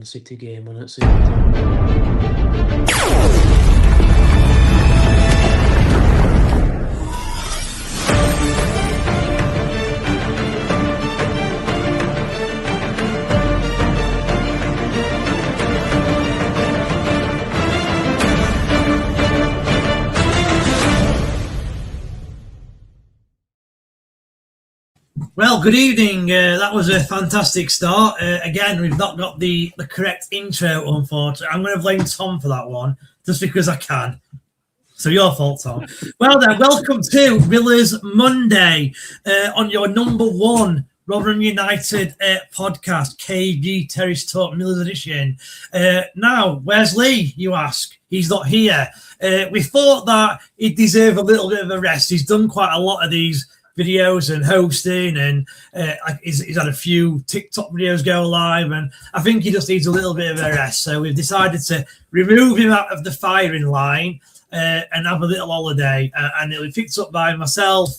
City game on at City time. Well, good evening. That was a fantastic start. Again, we've not got the correct intro, unfortunately. I'm going to blame Tom for that one, just because I can. So your fault, Tom. Well then, welcome to Villa's Monday on your number one Rotherham United podcast, KG Terrace Talk Millers Edition. Now, where's Lee, you ask? He's not here. We thought that he'd deserve a little bit of a rest. He's done quite a lot of these videos and hosting, and he's had a few TikTok videos go live, and I think he just needs a little bit of a rest. So we've decided to remove him out of the firing line and have a little holiday, and it'll be picked up by myself,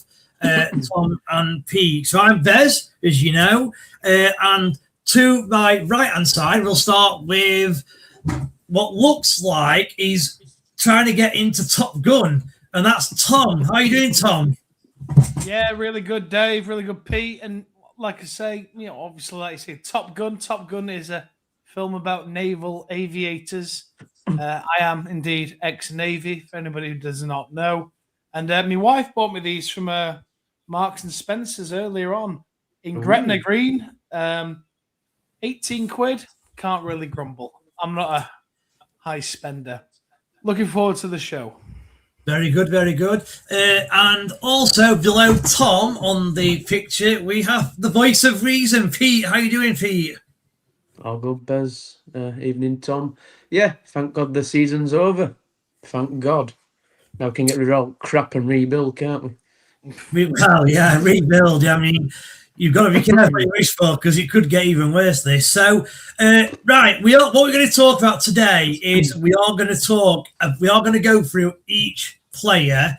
Tom and Pete. So I'm Bez, as you know, and to my right-hand side, we'll start with what looks like he's trying to get into Top Gun, and that's Tom. How are you doing, Tom? Yeah, really good, Dave. Really good, Pete. And like I say, obviously, like you say, Top Gun. Top Gun is a film about naval aviators. I am indeed ex-Navy, for anybody who does not know. And my wife bought me these from Marks and Spencer's earlier on in Gretna Green. 18 quid. Can't really grumble. I'm not a high spender. Looking forward to the show. Very good, very good. And also below Tom on the picture, we have the voice of reason, Pete. How you doing, Pete? All good, Bez. Evening, Tom. Yeah, thank God the season's over. Thank God. Now we can get rid of all crap and rebuild, can't we? Well, yeah, rebuild. I mean, you've got to be careful what you wish for, because it could get even worse, this. So, right, what we're going to talk about today is we are going to go through each player.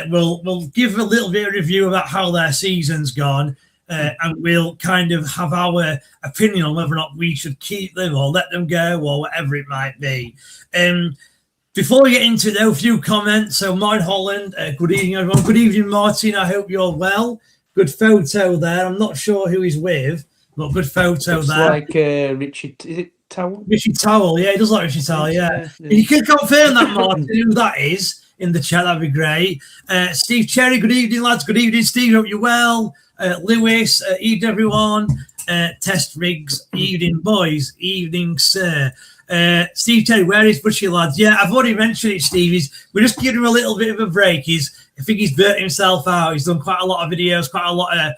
We'll give a little bit of review about how their season's gone, and we'll kind of have our opinion on whether or not we should keep them or let them go or whatever it might be. Before we get into it, though, a few comments. So, Martin Holland, good evening, everyone. Good evening, Martin. I hope you're well. Good photo there. I'm not sure who he's with, but good photo Looks there. like Richie, is it Towell? Richie Towell, yeah, he does like Richie Towell, yeah. You can confirm that, Martin, who that is in the chat. That'd be great. Steve Cherry, good evening, lads. Good evening, Steve. Hope you're well. Lewis, evening, everyone. Test Riggs, evening, boys. Evening, sir. Steve Cherry, where is Bushy, lads? Yeah, I've already mentioned it, Steve. We're just giving him a little bit of a break. I think he's burnt himself out. He's done quite a lot of videos, quite a lot of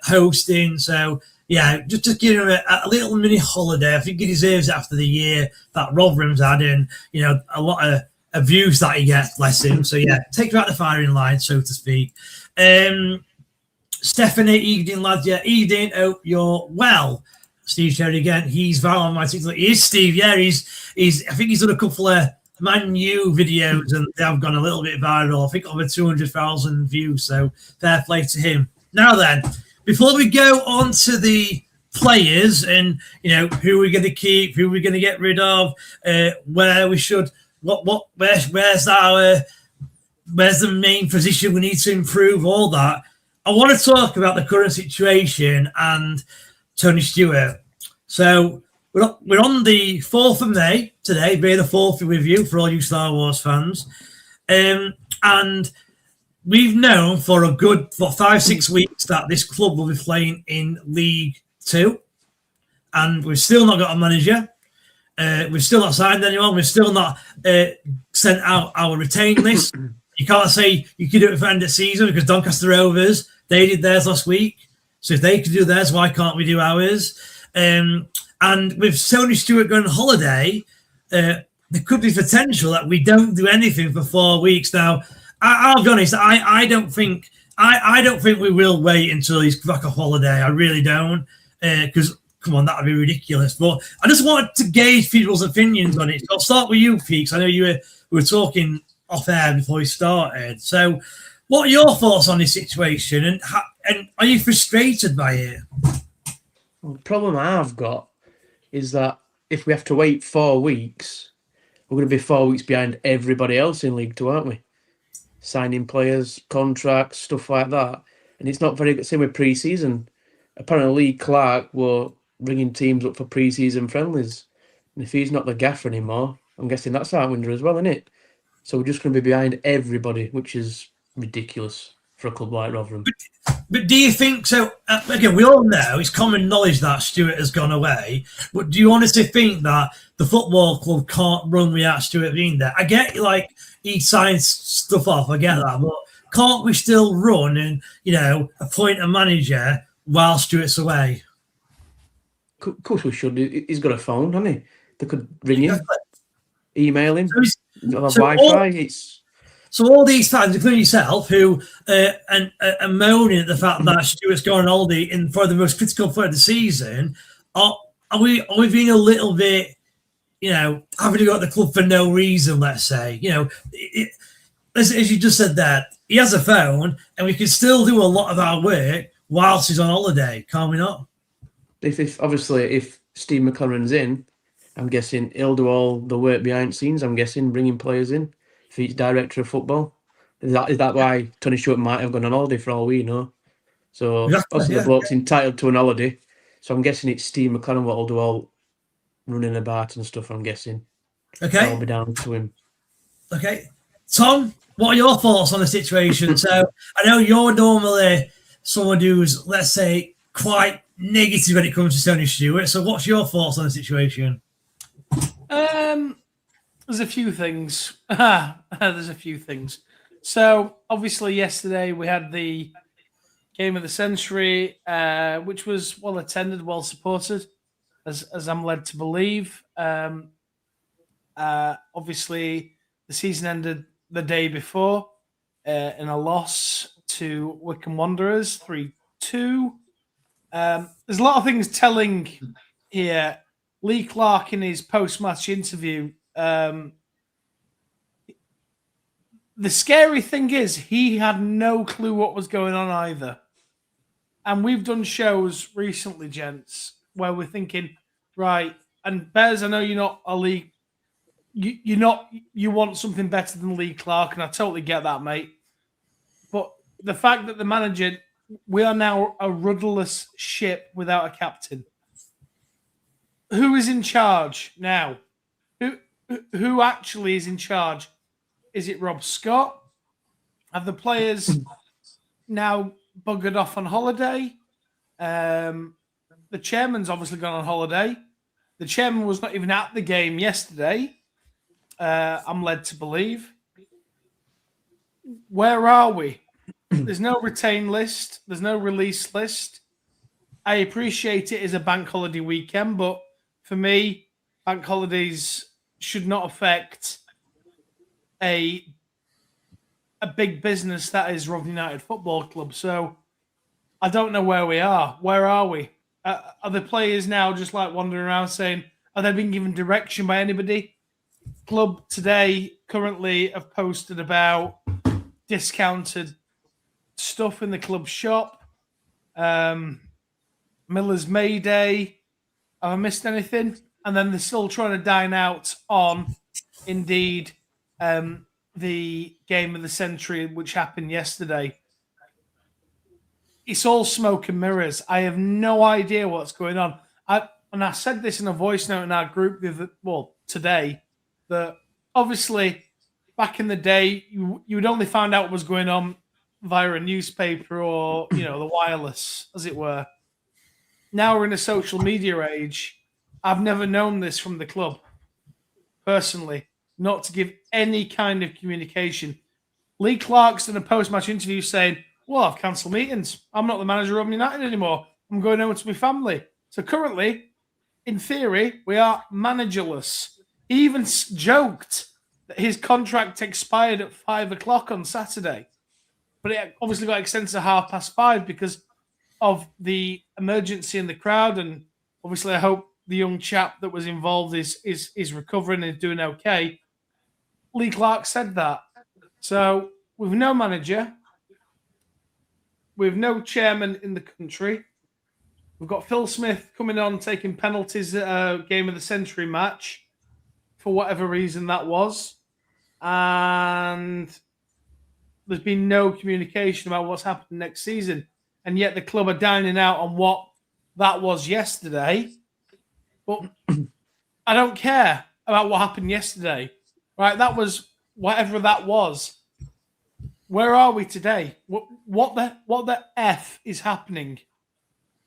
hosting. So, yeah, just give him a little mini holiday. I think he deserves it after the year that Rotherham's had, and, a lot of views that he gets, bless him. So, yeah, take him out the firing line, so to speak. Stephanie, evening, lads. Yeah, evening. Hope you're well. Steve Cherry again. He's viral on my TikTok. He is, Steve. Yeah, he's. I think he's done a couple of Man U videos, and they have gone a little bit viral. I think over 200,000 views. So fair play to him. Now then, before we go on to the players and who we're going to keep, who we're going to get rid of, where we should, where's the main position we need to improve, all that. I want to talk about the current situation and Tony Stewart. So we're on the 4th of May today. May the 4th with you for all you Star Wars fans. And we've known for 5-6 weeks that this club will be playing in League 2. And we've still not got a manager. We've still not signed anyone. We've still not sent out our retain list. You can't say you can do it for end of season, because Doncaster Rovers, they did theirs last week. So if they can do theirs, why can't we do ours? And with Tony Stewart going on holiday, there could be potential that we don't do anything for 4 weeks. Now, I'll be honest, I don't think we will wait until he's back off holiday. I really don't, because come on, that would be ridiculous. But I just wanted to gauge people's opinions on it. So I'll start with you, Pete, 'cause I know we were talking off air before we started. So, what are your thoughts on this situation, and are you frustrated by it? Well, the problem I've got is that if we have to wait 4 weeks, we're going to be 4 weeks behind everybody else in League Two, aren't we? Signing players, contracts, stuff like that. And it's not very good. Same with pre-season. Apparently, Lee Clark were bringing teams up for pre-season friendlies. And if he's not the gaffer anymore, I'm guessing that's out window as well, isn't it? So we're just going to be behind everybody, which is ridiculous for a club like Rotherham. But do you think so? Again, we all know it's common knowledge that Stewart has gone away. But do you honestly think that the football club can't run without Stewart being there? I get like he signs stuff off. I get that, but can't we still run and appoint a manager while Stewart's away? Of course we should. He's got a phone, hasn't he? They could ring him, email him, have Wi-Fi. So all these fans, including yourself, who are moaning at the fact that Stewart's gone on holiday for the most critical part of the season, are we being a little bit, having to go at the club for no reason? Let's say, as you just said there, he has a phone, and we can still do a lot of our work whilst he's on holiday, can't we not? If Steve McLaren's in, I'm guessing he'll do all the work behind the scenes. I'm guessing bringing players in. If he's director of football, is that why Tony Stewart might have gone on holiday for all we know? So the bloke's entitled to an holiday. So I'm guessing it's Steve McLaren what will do all running about and stuff. I'm guessing. Okay, that'll be down to him. Okay, Tom, what are your thoughts on the situation? So I know you're normally someone who's, let's say, quite negative when it comes to Tony Stewart. So what's your thoughts on the situation? There's a few things. There's a few things. So obviously yesterday we had the game of the century, which was well attended, well supported, as I'm led to believe. Obviously the season ended the day before in a loss to Wycombe Wanderers 3-2. There's a lot of things telling here. Lee Clark in his post-match interview. The scary thing is he had no clue what was going on either. And we've done shows recently, gents, where we're thinking, right, and Bez, I know you're not a Lee, you want something better than Lee Clark, and I totally get that, mate. But the fact that the manager, we are now a rudderless ship without a captain. Who is in charge now? Who actually is in charge? Is it Rob Scott? Have the players now buggered off on holiday? The chairman's obviously gone on holiday. The chairman was not even at the game yesterday. I'm led to believe. Where are we? There's no retain list. There's no release list. I appreciate it as a bank holiday weekend, but for me, bank holidays should not affect a big business that is Rotherham United Football Club. So I don't know where we are. Where are we? Are the players now just like wandering around saying, are they being given direction by anybody? Club today currently have posted about discounted stuff in the club shop. Miller's May Day. Have I missed anything? And then they're still trying to dine out on, indeed, the game of the century, which happened yesterday. It's all smoke and mirrors. I have no idea what's going on. I said this in a voice note in our group today, that obviously back in the day, you would only find out what was going on via a newspaper or, the wireless, as it were. Now we're in a social media age. I've never known this from the club, personally, not to give any kind of communication. Lee Clark's in a post-match interview saying, well, I've cancelled meetings. I'm not the manager of Rotherham United anymore. I'm going home to my family. So currently, in theory, we are managerless. He even joked that his contract expired at 5 o'clock on Saturday. But it obviously got extended to 5:30 because of the emergency in the crowd. And obviously, I hope the young chap that was involved is recovering and is doing okay. Lee Clark said that. So with no manager, with no chairman in the country, We've got Phil Smith coming on, taking penalties at a Game of the Century match, for whatever reason that was. And there's been no communication about what's happening next season. And yet the club are dining out on what that was yesterday. But I don't care about what happened yesterday. Right? That was whatever that was. Where are we today? What the F is happening?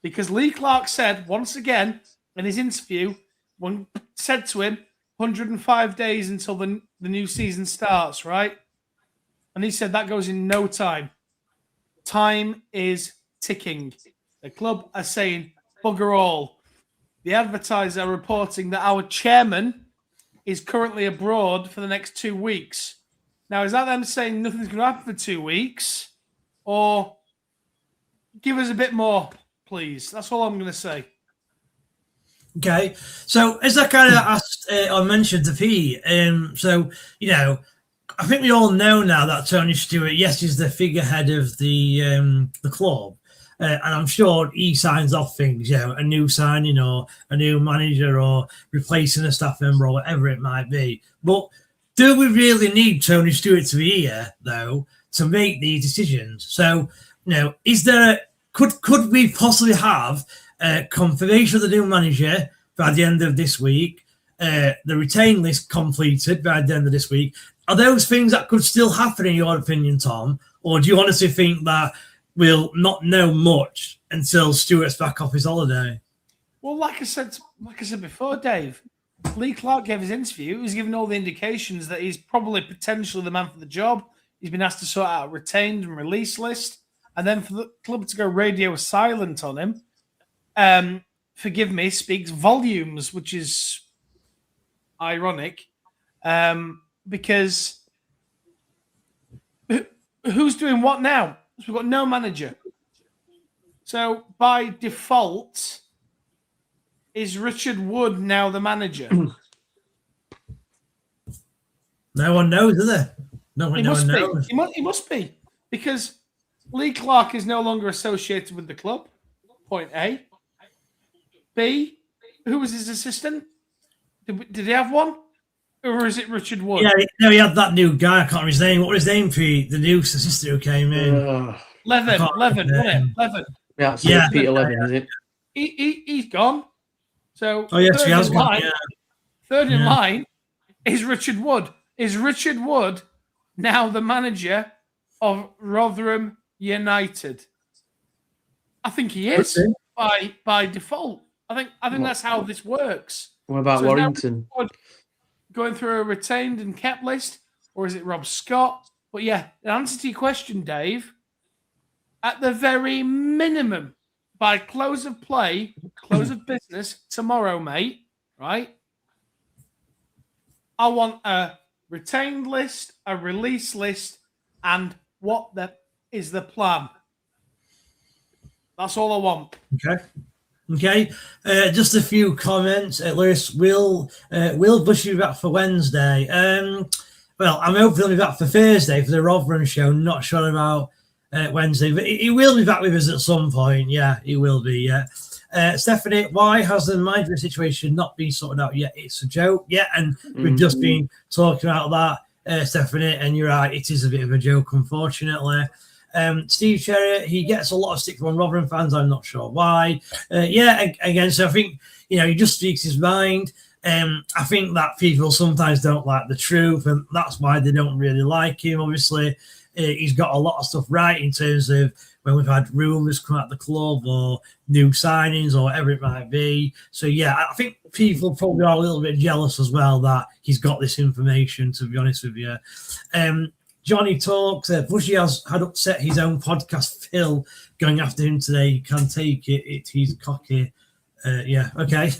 Because Lee Clark said, once again, in his interview, when said to him, 105 days until the new season starts, right? And he said that goes in no time. Time is ticking. The club are saying, bugger all. The advertiser are reporting that our chairman is currently abroad for the next 2 weeks. Now, is that them saying nothing's going to happen for 2 weeks? Or give us a bit more, please? That's all I'm going to say. Okay. So, as I kind of asked or mentioned to Pete, so, you know, I think we all know now that Tony Stewart, yes, is the figurehead of the club. And I'm sure he signs off things, you know, a new signing or a new manager or replacing a staff member or whatever it might be. But do we really need Tony Stewart to be here, though, to make these decisions? So, you know, is there could we possibly have confirmation of the new manager by the end of this week, the retain list completed by the end of this week? Are those things that could still happen, in your opinion, Tom? Or do you honestly think that we'll not know much until Stewart's back off his holiday? Well, like I said before, Dave, Lee Clark gave his interview. He was giving all the indications that he's probably potentially the man for the job. He's been asked to sort out a retained and release list. And then for the club to go radio silent on him, forgive me, speaks volumes, which is ironic. Because who's doing what now? So we've got no manager. So by default, is Richard Wood now the manager? No one knows, is there? No one knows. He must be. Because Lee Clark is no longer associated with the club. Point A. B, who was his assistant? Did he have one? Or is it Richard Wood? Yeah, no, he had that new guy. I can't remember his name. What was his name, Pete? The new assistant who came in. Levin, wasn't it? Levin. Yeah, Peter Levin, is it? He's gone. So yes, he has gone. Third in line is Richard Wood. Is Richard Wood now the manager of Rotherham United? I think he is by default. I think that's how this works. What about Warrington? Going through a retained and kept list, or is it Rob Scott? But yeah, in answer to your question, Dave, at the very minimum, by close of play, close of business tomorrow, mate, right? I want a retained list, a release list, and what is the plan. That's all I want. Okay. Just a few comments. Lewis, will Bush be back for Wednesday? Well, I'm hoping he'll be back for Thursday for the Rotherham show. Not sure about Wednesday, but he will be back with us at some point. Yeah, he will be. Yeah. Stephanie, why has the manager situation not been sorted out yet? It's a joke. Yeah, and we've just been talking about that, Stephanie, and you're right. It is a bit of a joke, unfortunately. Steve Sherritt, he gets a lot of stick from Rotherham fans. I'm not sure why. Again, so I think, he just speaks his mind. I think that people sometimes don't like the truth, and that's why they don't really like him. Obviously, he's got a lot of stuff right in terms of when we've had rumours come out the club or new signings or whatever it might be. So, yeah, I think people probably are a little bit jealous as well that he's got this information, to be honest with you. Johnny talks. Bushy has had upset his own podcast. Phil going after him today. You can take it. He's cocky. Okay.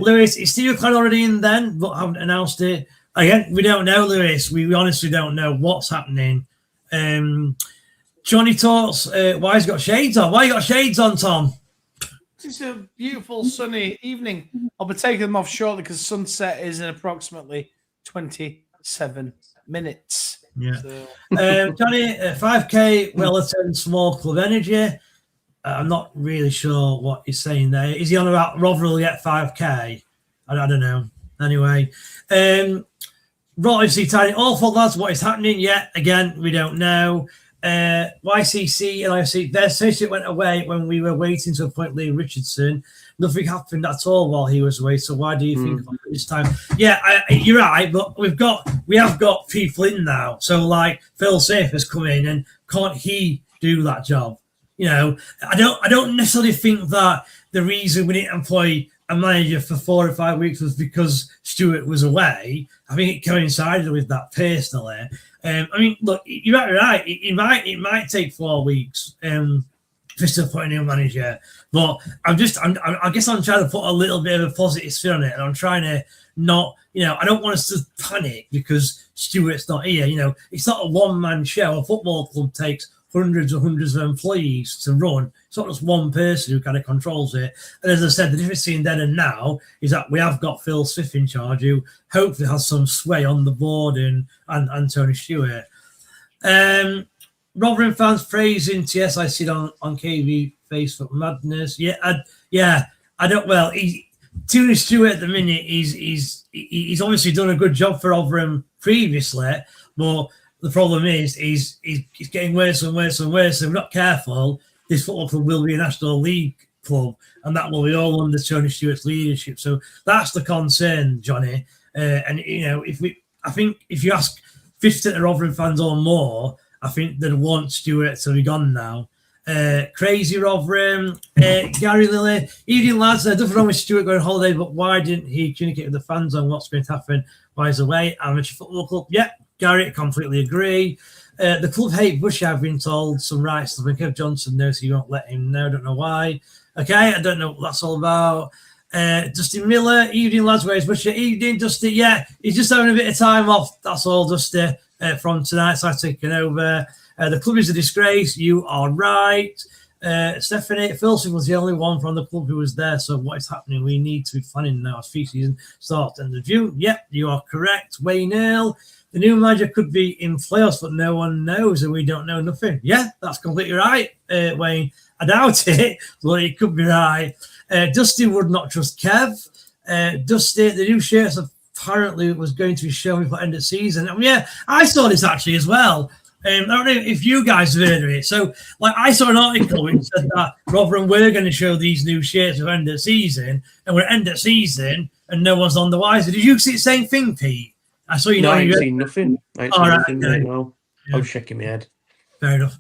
Lewis, is Steve McLaren already in then, but haven't announced it? Again, we don't know, Lewis. We honestly don't know what's happening. Johnny talks. Why he's got shades on? Why you got shades on, Tom? It's a beautiful sunny evening. I'll be taking them off shortly because sunset is in approximately 27 minutes. Yeah. So. Johnny, 5K, well-attended small club energy. I'm not really sure what he's saying there. Is he on about Rotherham will get 5k? I don't know. Anyway, obviously, Tiny, awful lads. What is happening? Yeah, again, we don't know. YCC and IFC, their associate went away when we were waiting to appoint Lee Richardson. Nothing happened at all while he was away. So why do you think this time? Yeah, you're right, but we have got people in now. So like Phil Safe has come in, and can't he do that job? You know, I don't necessarily think that the reason we didn't employ a manager for 4 or 5 weeks was because Stuart was away. I think it coincided with that personally. I mean, look, you're right. It might take 4 weeks just to appoint a new manager, but I guess I'm trying to put a little bit of a positive spin on it, and I'm trying to not, I don't want us to panic because Stuart's not here. It's not a one-man show. A football club takes hundreds and hundreds of employees to run. It's not just one person who kind of controls it. And as I said, the difference between then and now is that we have got Phil Smith in charge, who hopefully has some sway on the board, and Tony Stewart. Rotherham fans praising TS, I see it on KV Facebook Madness. I don't. Well, Tony Stewart at the minute he's obviously done a good job for Rotherham previously, but the problem is he's getting worse and worse and worse. So if we're not careful, this football club will be a National League club, and that will be all under Tony Stewart's leadership. So that's the concern, Johnny. I think if you ask 50% of Rotherham fans or more, I think they'd want Stewart to be gone now. Crazy Rotherham, Gary Lilly, evening lads. Nothing wrong with Stewart going on holiday, but why didn't he communicate with the fans on what's going to happen while he's away? Amateur football club, yeah. Gary, completely agree. The club hate Bush, I've been told. Some right stuff. And Kev Johnson knows he won't let him know. Don't know why. Okay, I don't know what that's all about. Dusty Miller, evening lads. Where's Bush? Evening, Dusty. Yeah, he's just having a bit of time off. That's all, Dusty, from tonight. So I've taken over. The club is a disgrace. You are right. Stephanie, Philson was the only one from the club who was there. So what is happening? We need to be planning now as free season starts end of June. Yep, you are correct. Wayne Earl. The new manager could be in playoffs, but no one knows, and we don't know nothing. Yeah, that's completely right, Wayne. I doubt it, but it could be right. Dusty would not trust Kev. Dusty, the new shirts apparently was going to be shown before end of season. And yeah, I saw this actually as well. I don't know if you guys have heard of it. So, I saw an article which said that Rotherham were going to show these new shirts at end of season, and we're at end of season, and no one's on the wiser. Did you see the same thing, Pete? I saw you. No, I ain't seen nothing. I ain't seen nothing okay. right now. Yeah. I was shaking my head. Fair enough.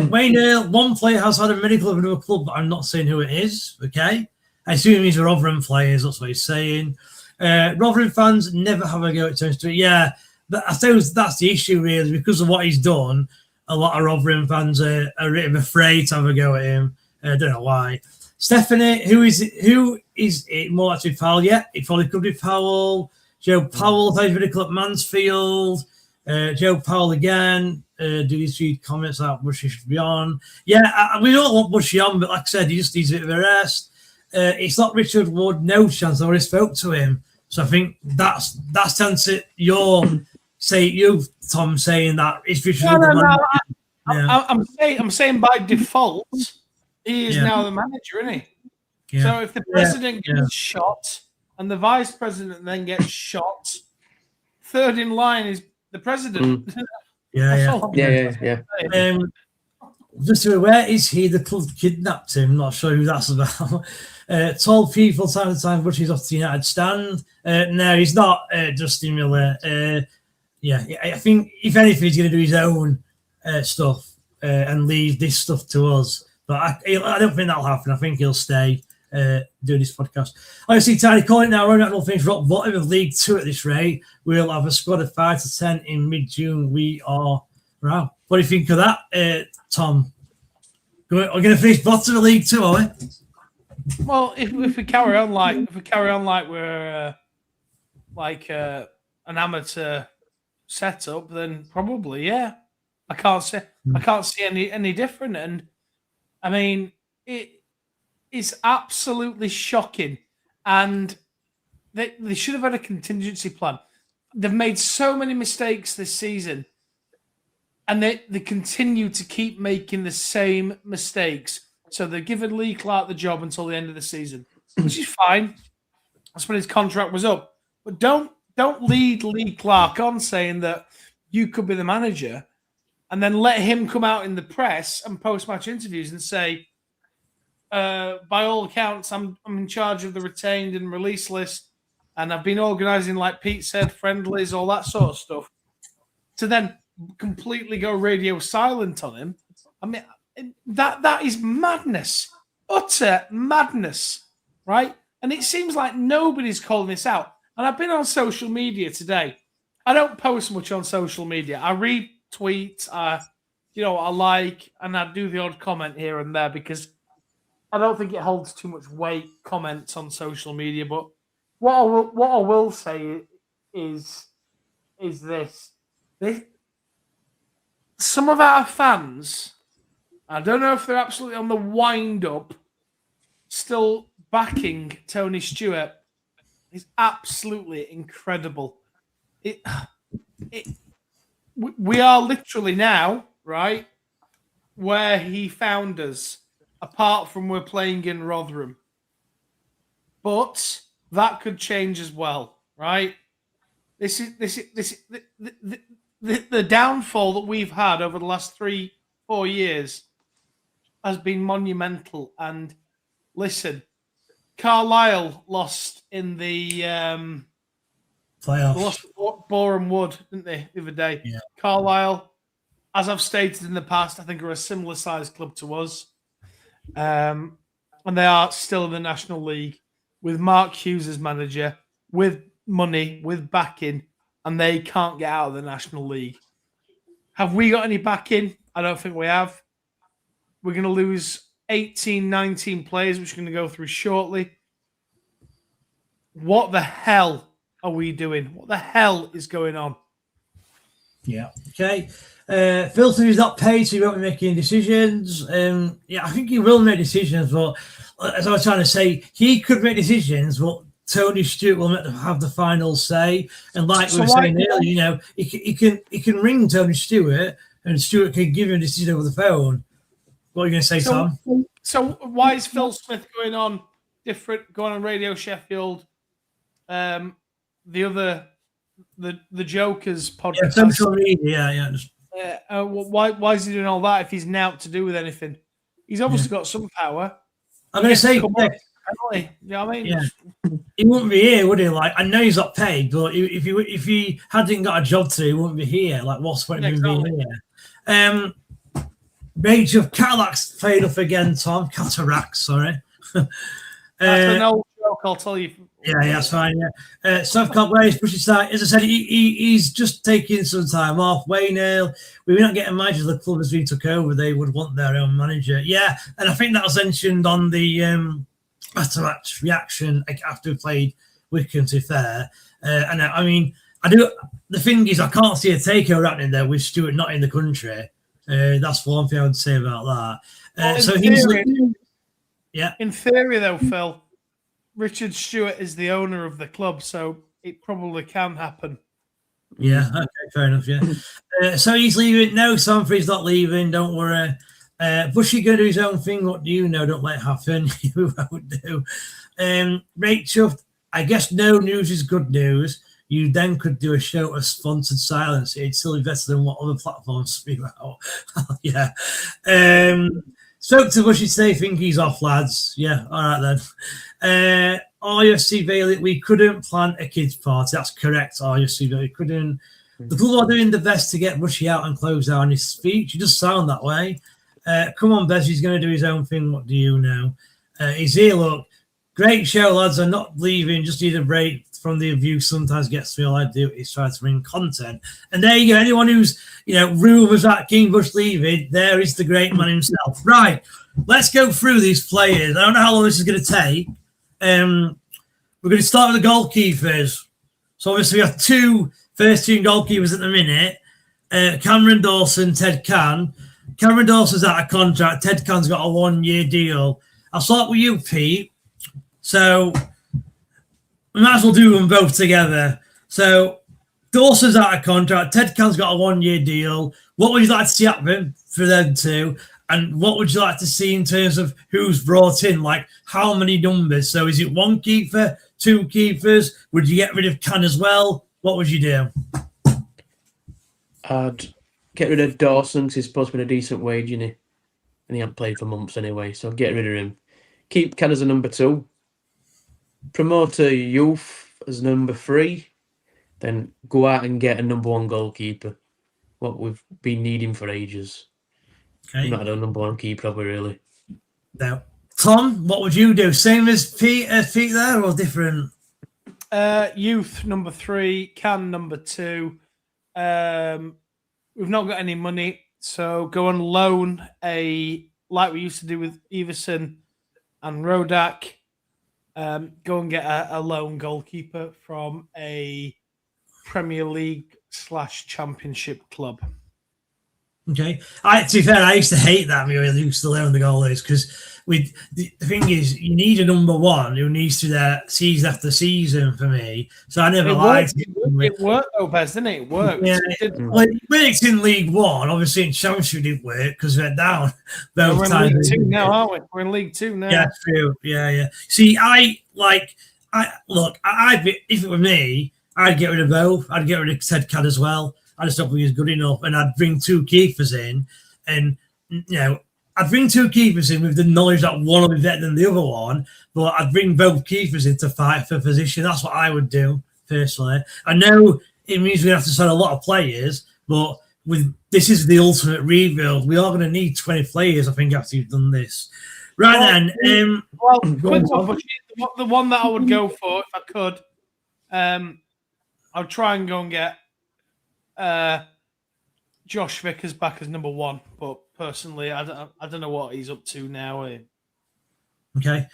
Wayne Earl, one player has had a medical of another club, but I'm not saying who it is. Okay. I assume he's a Rotherham players. That's what he's saying. Rotherham fans never have a go at Tony Stewart. Yeah, I suppose that's the issue, really, because of what he's done. A lot of Rotherham fans are a bit afraid to have a go at him. I don't know why. Stephanie, who is it more likely to Powell? Yeah, it probably could be Powell. Joe Powell, plays medical at Mansfield. Joe Powell again. Do these 3 comments out Bushy should be on? Yeah, we don't want Bushy on, but like I said, he just needs a bit of a rest. It's not Richard Wood, no chance. I already spoke to him. So I think that's tends to you, Tom, saying that it's Richard Wood. I'm saying by default, he is now the manager, isn't he? Yeah. So if the president gets shot and the vice president then gets shot, third in line is the president. Yeah. Just where is he? The club kidnapped him. Not sure who that's about. Told people time to time, but he's off the United stand. No, he's not. Justin Miller. I think if anything, he's going to do his own stuff and leave this stuff to us. But I don't think that'll happen. I think he'll stay doing this podcast. I see Tiny calling now. Running out things rock bottom of League 2 at this rate. We'll have a squad of 5 to 10 in mid-June. We are right. What do you think of that, Tom? We're going to finish bottom of League 2, are we? Well, if we carry on like we're an amateur setup, then probably I can't see any different. And I mean, it is absolutely shocking. And they should have had a contingency plan. They've made so many mistakes this season, and they continue to keep making the same mistakes So they're giving Lee Clark the job until the end of the season, which is fine. That's when his contract was up. But don't lead Lee Clark on saying that you could be the manager and then let him come out in the press and post-match interviews and say, by all accounts, I'm in charge of the retained and release list, and I've been organising, like Pete said, friendlies, all that sort of stuff, to then completely go radio silent on him. I mean, that is madness, utter madness, right? And it seems like nobody's calling this out. And I've been on social media today. I don't post much on social media. I read tweets, I like, and I do the odd comment here and there because I don't think it holds too much weight, comments on social media. But what I will say is this. Some of our fans, I don't know if they're absolutely on the wind-up, still backing Tony Stewart. Is absolutely incredible. We are literally now, right, where he found us, apart from we're playing in Rotherham. But that could change as well, right? The downfall that we've had over the last 3-4 years has been monumental. And listen, Carlisle lost in the playoffs. They lost Boreham Wood, didn't they, the other day? Yeah. Carlisle, as I've stated in the past, I think are a similar sized club to us. And they are still in the National League with Mark Hughes as manager, with money, with backing, and they can't get out of the National League. Have we got any backing? I don't think we have. We're going to lose 18, 19 players, which we're going to go through shortly. What the hell are we doing? What the hell is going on? Yeah. Okay. Phil said he's not paid, so he won't be making decisions. I think he will make decisions, but as I was trying to say, he could make decisions, but Tony Stewart will have the final say. And like we were saying earlier, he can ring Tony Stewart, and Stewart can give him a decision over the phone. What are you going to say, Tom? So why is Phil Smith going on Radio Sheffield? The Jokers podcast. Yeah, social media. Why is he doing all that if he's now to do with anything? He's obviously got some power. I'm going to say, you know what I mean? Yeah. He wouldn't be here, would he? Like, I know he's not paid, but if he hadn't got a job to do, he wouldn't be here. Like, what's the point of him being here? Rage of Cataracts played up again, Tom. Cataracts, sorry. That's an old joke, I'll tell you. Yeah, that's fine. Yeah. South Camp Wales, push aside. As I said, he's just taking some time off. Wayne Hale, we were not getting manager. The club as we took over, they would want their own manager. Yeah, and I think that was mentioned on the after-match reaction after we played Wycombe, to be fair. And I mean, I do. The thing is, I can't see a takeover happening there with Stewart not in the country. That's one thing I would say about that. In theory, though, Phil, Richard Stewart is the owner of the club, so it probably can happen. Yeah, okay, fair enough, yeah. So he's leaving. No, Sanford's not leaving, don't worry. Bushy going to do his own thing. What do you know? Don't let it happen. You won't do. Rachel, I guess no news is good news. You then could do a show of sponsored silence. It'd still be better than what other platforms speak about. Yeah. Spoke to Bushy today, think he's off, lads. Yeah, all right then. RFC Bailey, we couldn't plan a kids' party. That's correct, RFC Bailey. Couldn't. The people are doing the best to get Bushy out and close down his speech. You just sound that way. Come on, Bez, he's going to do his own thing. What do you know? He's here, look. Great show, lads. I'm not leaving. Just need a break from the abuse. Sometimes gets me. All I do is try to bring content. And there you go. Anyone who's, rumours that King Bush leaving, there is the great man himself. Right. Let's go through these players. I don't know how long this is going to take. We're going to start with the goalkeepers. So obviously we have two first-team goalkeepers at the minute. Cameron Dawson, Ted Can. Cameron Dawson's out of contract. Ted Can's got a 1-year deal. I'll start with you, Pete. So we might as well do them both together. So Dawson's out of contract. Ted Can's got a 1-year deal. What would you like to see happen for them two? And what would you like to see in terms of who's brought in? Like how many numbers? So is it one keeper, two keepers? Would you get rid of Can as well? What would you do? I'd get rid of Dawson because he's supposed to be a decent wage, and he hasn't played for months anyway, so I'd get rid of him. Keep Can as a number 2. Promote a youth as number 3. Then go out and get a number 1 goalkeeper. What we've been needing for ages. Okay. We've not had a number 1 keeper, probably, really. Now, Tom, what would you do? Same as Pete there, or different? Youth number 3, Can number 2. We've not got any money, so go on loan like we used to do with Everson and Rodak. Go and get a loan goalkeeper from a Premier League / Championship club. Okay. To be fair, I used to hate that we used to learn the goalies because the thing is, you need a number 1 who needs to there season after season for me. So I never liked it. It worked though, Bez, didn't it? It worked. Yeah, well, it worked in League One. Obviously, in Championship it didn't work because we're down both we're times. in League 2 now, aren't we? We're in League 2 now. Yeah, true. Yeah. See, if it were me, I'd get rid of both. I'd get rid of Ted Cad as well. I just don't think he's good enough, and I'd bring 2 keepers in, and I'd bring 2 keepers in with the knowledge that one will be better than the other one, but I'd bring both keepers in to fight for position. That's what I would do personally. I know it means we have to sell a lot of players, but this is the ultimate rebuild. We are going to need 20 players, I think, after you've done this. Right then. The one that I would go for if I could, I'll try and go and get Josh Vickers back as number 1, but personally, I don't know what he's up to now. Okay.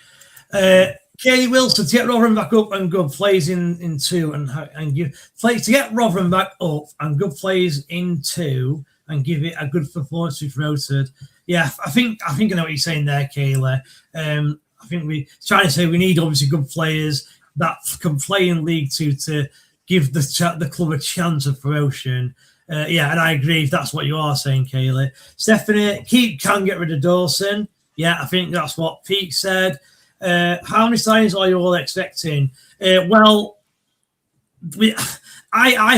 Katie Wilson to get Rotherham back up and good plays in 2 and give plays to get Rotherham back up and good plays in 2 and give it a good performance with Roted. Yeah, I think I know what you're saying there, Kayla. I think we're trying to say we need obviously good players that can play in League 2 to give the club a chance of promotion. And I agree if that's what you are saying, Kaylee. Stephanie, can get rid of Dawson. Yeah, I think that's what Pete said. How many signings are you all expecting? I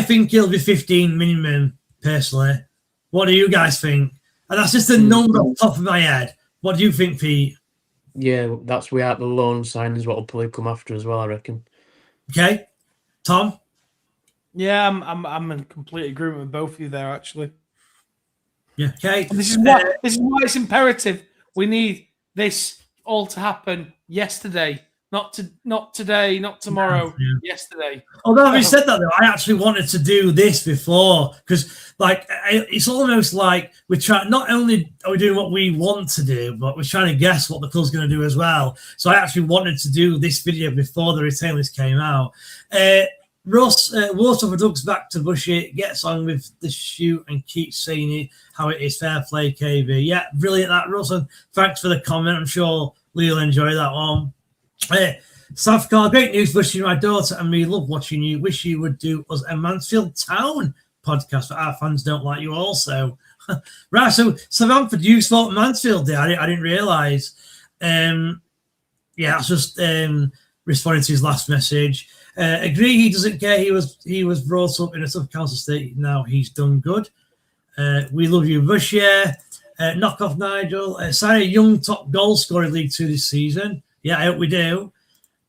think it'll be 15 minimum, personally. What do you guys think? And that's just a number off the top of my head. What do you think, Pete? Yeah, that's without the loan signings, what will probably come after as well, I reckon. Okay. Tom? Yeah, I'm in complete agreement with both of you there, actually. Yeah, okay. And this is why it's imperative. We need this all to happen yesterday, not today, not tomorrow. Yeah. Yesterday. Although having said that, though, I actually wanted to do this before because, it's almost like we're trying. Not only are we doing what we want to do, but we're trying to guess what the club's going to do as well. So I actually wanted to do this video before the retain list came out. Ross, Waterford looks back to Bushy, gets on with the shoot and keeps saying it how it is. Fair play, KB. Yeah, brilliant that, Ross. And thanks for the comment. I'm sure Lee will enjoy that one. Safcar, great news, Bushy. My daughter and me love watching you. Wish you would do us a Mansfield Town podcast, but our fans don't like you also. Right, so Samantha, you thought Mansfield did. I didn't realise. That's just responding to his last message. Agree, he doesn't care. He was brought up in a tough council state. Now he's done good. We love you, Bushier. Knock off Nigel. Sign a young top goal scorer in League 2 this season. Yeah, I hope we do.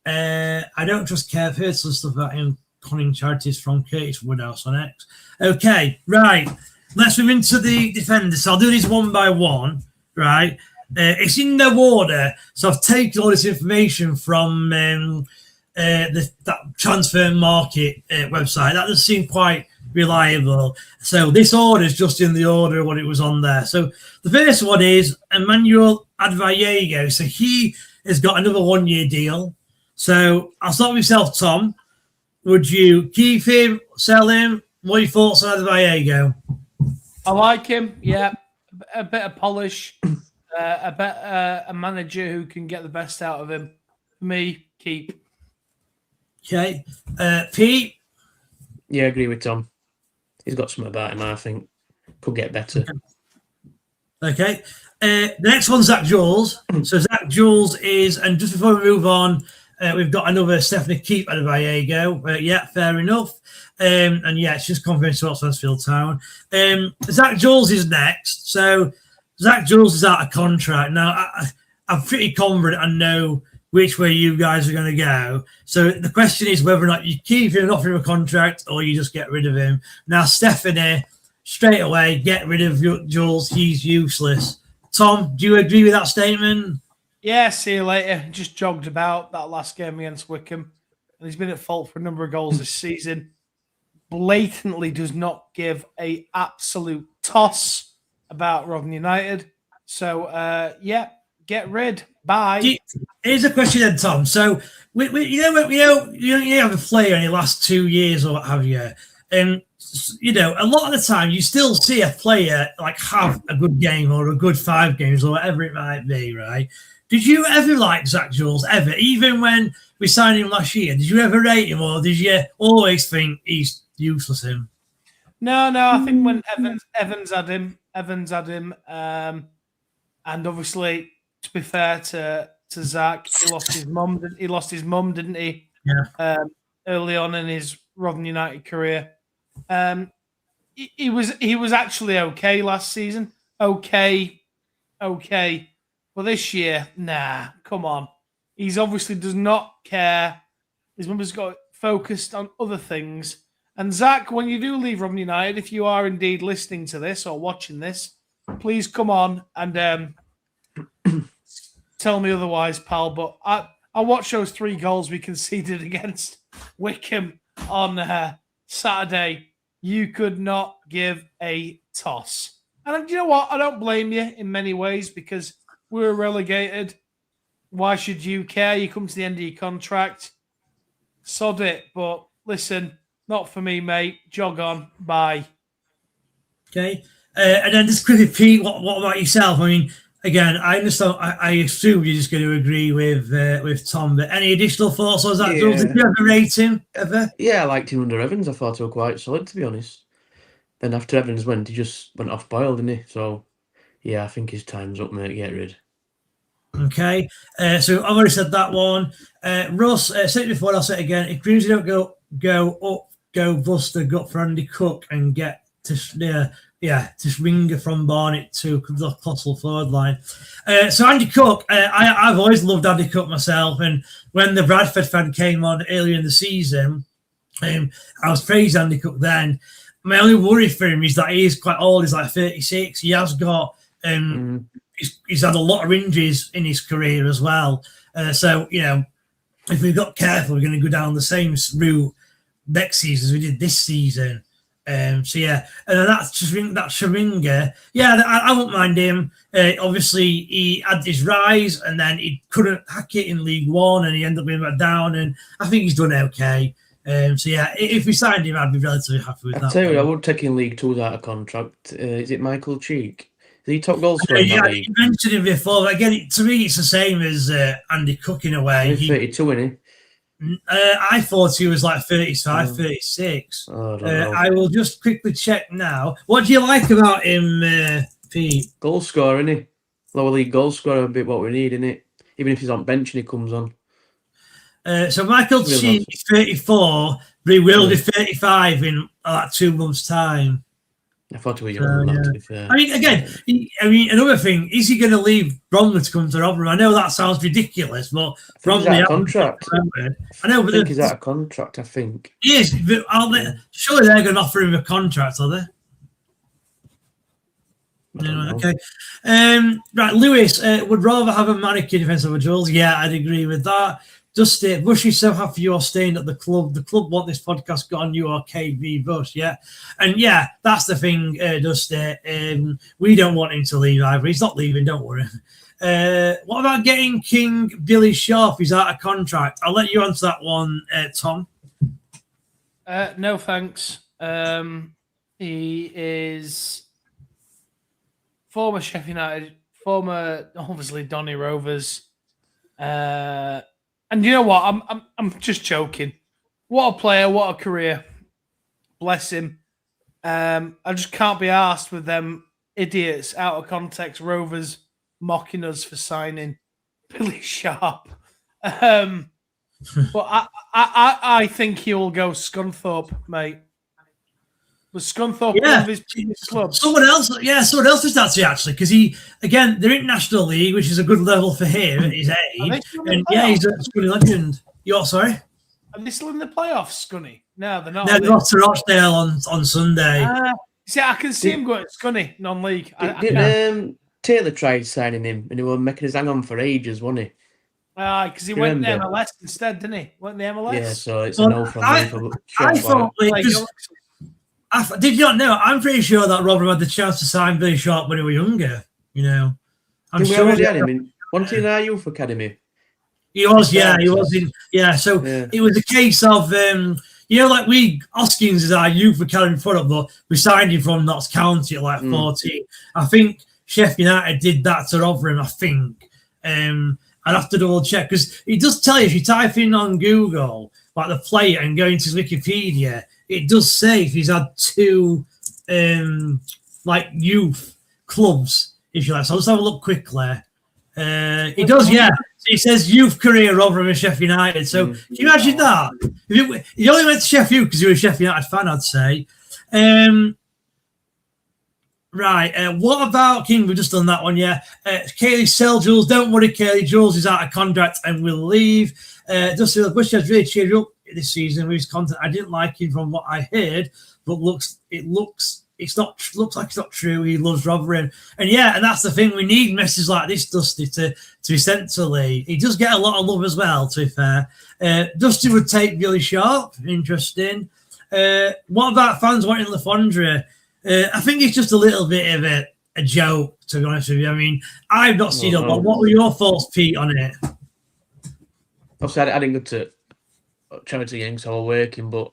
I don't trust Kev. Heard some stuff about him conning charities from Curtis Woodhouse on X. Okay, right. Let's move into the defenders. So I'll do these one by one, right? It's in no order. So I've taken all this information from that transfer market website. That does seem quite reliable. So this order is just in the order of what it was on there. So the first one is Emmanuel Advallego. So he has got another 1-year deal. So I'll start with yourself, Tom. Would you keep him, sell him? What are your thoughts on Advallego? I like him. Yeah, a bit of polish, a manager who can get the best out of him. For me, keep. Okay, Pete. Yeah, I agree with Tom. He's got something about him. I think could get better. Okay, The next one's Zach Jules. So Zach Jules is, and just before we move on, we've got another Stephanie Keep out of Vallejo. Yeah, fair enough. And yeah, it's just confidence to Mansfield Town. Zach Jules is next. So Zach Jules is out of contract. Now, I'm pretty confident I know which way you guys are going to go. So the question is whether or not you keep him and offer him a contract or you just get rid of him. Now, Stephanie, straight away, get rid of Jules. He's useless. Tom, do you agree with that statement? Yeah, see you later. Just jogged about that last game against Wickham. And he's been at fault for a number of goals this season. Blatantly does not give a absolute toss about Rotherham United. So, yeah, get rid. Bye. Here's a question then, Tom. So, you have a player in the last 2 years or what have you. You know, a lot of the time you still see a player like have a good game or a good 5 games or whatever it might be, right? Did you ever like Zach Jules, ever? Even when we signed him last year, did you ever rate him or did you always think he's useless him? No, I think when Evans had him, and obviously, to be fair to Zach, he lost his mum, didn't he? Yeah. Early on in his Rotherham United career. He was actually okay last season. Okay. But this year, nah, come on. He's obviously does not care. His mum has got focused on other things. And Zach, when you do leave Rotherham United, if you are indeed listening to this or watching this, please come on and tell me otherwise, pal. But I watched those 3 goals we conceded against Wickham on Saturday. You could not give a toss. And you know what? I don't blame you in many ways because we were relegated. Why should you care? You come to the end of your contract. Sod it. But listen, not for me, mate. Jog on. Bye. Okay. And then just quickly, Pete, what about yourself? I mean, again, I understand. I assume you're just going to agree with Tom. But any additional thoughts on that? Yeah. Did you ever rate him ever? Yeah, I liked him under Evans. I thought he was quite solid, to be honest. Then after Evans went, he just went off boiled, didn't he? So, yeah, I think his time's up, mate. Get rid. Okay. So I've already said that one. Russ, said it before, I'll say it again. If Grimsby don't go up, go bust the gut for Andy Cook and get to Ringer from Barnet to the possible forward line. So Andy Cook, I've always loved Andy Cook myself, and when the Bradford fan came on earlier in the season, I was praising Andy Cook then. My only worry for him is that he is quite old. He's like 36. He has got he's had a lot of injuries in his career as well. So you know, if we're not careful, we're going to go down the same route next season as we did this season. So yeah, and that's Sharinga. Yeah, I won't mind him. Obviously, he had his rise, and then he couldn't hack it in League One, and he ended up being back down. And I think he's done okay. So yeah, if we signed him, I'd be relatively happy with that. I tell you, I would take in League 2 without a contract. Is it Michael Cheek? Is he top goal scorer? Yeah, you mentioned him before. But again, to me, it's the same as Andy Cook in a way. He's 32, isn't he? I thought he was like 35, 36. Oh, I don't know. I will just quickly check now. What do you like about him, Pete? Goal scorer, isn't he? Lower league goal scorer, a bit what we need, isn't it? Even if he's on bench and he comes on. So Michael Cheek is 34, but he will be 35 in like 2 months' time. I thought he was younger than that, to be fair. I mean, again, another thing, is he going to leave Bromley to come to Rotherham? I know that sounds ridiculous, but Bromley out of contract. I know, but I think he's out of contract, I think. He is, but surely they're going to offer him a contract, are they? Okay. Right, Lewis would rather have a mannequin defence over Jules. Yeah, I'd agree with that. Dusty, Bush is so happy you're staying at the club. The club want this podcast got on you or KB Bush, yeah. And yeah, that's the thing, Dusty. We don't want him to leave either. He's not leaving, don't worry. What about getting King Billy Sharp? He's out of contract. I'll let you answer that one, Tom. No, thanks. He is former Sheffield United, former, obviously, Donny Rovers. And you know what? I'm just joking. What a player! What a career! Bless him. I just can't be arsed with them idiots out of context Rovers mocking us for signing Billy Sharp. But I think he'll go Scunthorpe, mate. Was Scunthorpe one of his previous clubs? Someone else is that actually, because they're in National League, which is a good level for him at his age. And he's a Scunny legend. You're sorry? Are they still in the playoffs, Scunny? No, they're not. They're not to Rochdale on Sunday. See, I can see him going to Scunny, non-league. Taylor tried signing him, and he was making us hang on for ages, wasn't he? Because he went to MLS instead, didn't he? Went to the MLS. Yeah, so it's a no from me. I thought, did you not know? I'm pretty sure that Rotherham had the chance to sign Billy Sharp when he was younger. I'm sure we had him. Wasn't he in our youth academy? He was, he was in. Yeah, so it was a case of, like Hoskins is our youth academy product, but we signed him from Notts County at 14. I think Sheffield United did that to Rotherham. I think. I'd have to double check because it does tell you if you type in on Google like the player and go into his Wikipedia, it does say if he's had 2 youth clubs, if you like. So I'll just have a look quickly. He does, yeah. So he says youth career Rotherham and Sheffield United. So can you imagine that? He only went to Sheffield because he was a Sheffield United fan, I'd say. Right. What about King? We've just done that one, yeah. Kaylee sell Jules. Don't worry, Kaylee. Jules is out of contract and will leave. Just Bush has really cheered up this season with his content. I didn't like him from what I heard, but looks like it's not true. He loves Rotherham, and that's the thing. We need messages like this, Dusty, to be sent to Lee. He does get a lot of love as well. To be fair, Dusty would take Billy Sharp. Interesting. What about fans wanting Le Fondre? I think it's just a little bit of a joke, to be honest with you. I mean, I've not seen it, but what were your thoughts, Pete, on it? Obviously, I didn't go to charity games, so I was working, but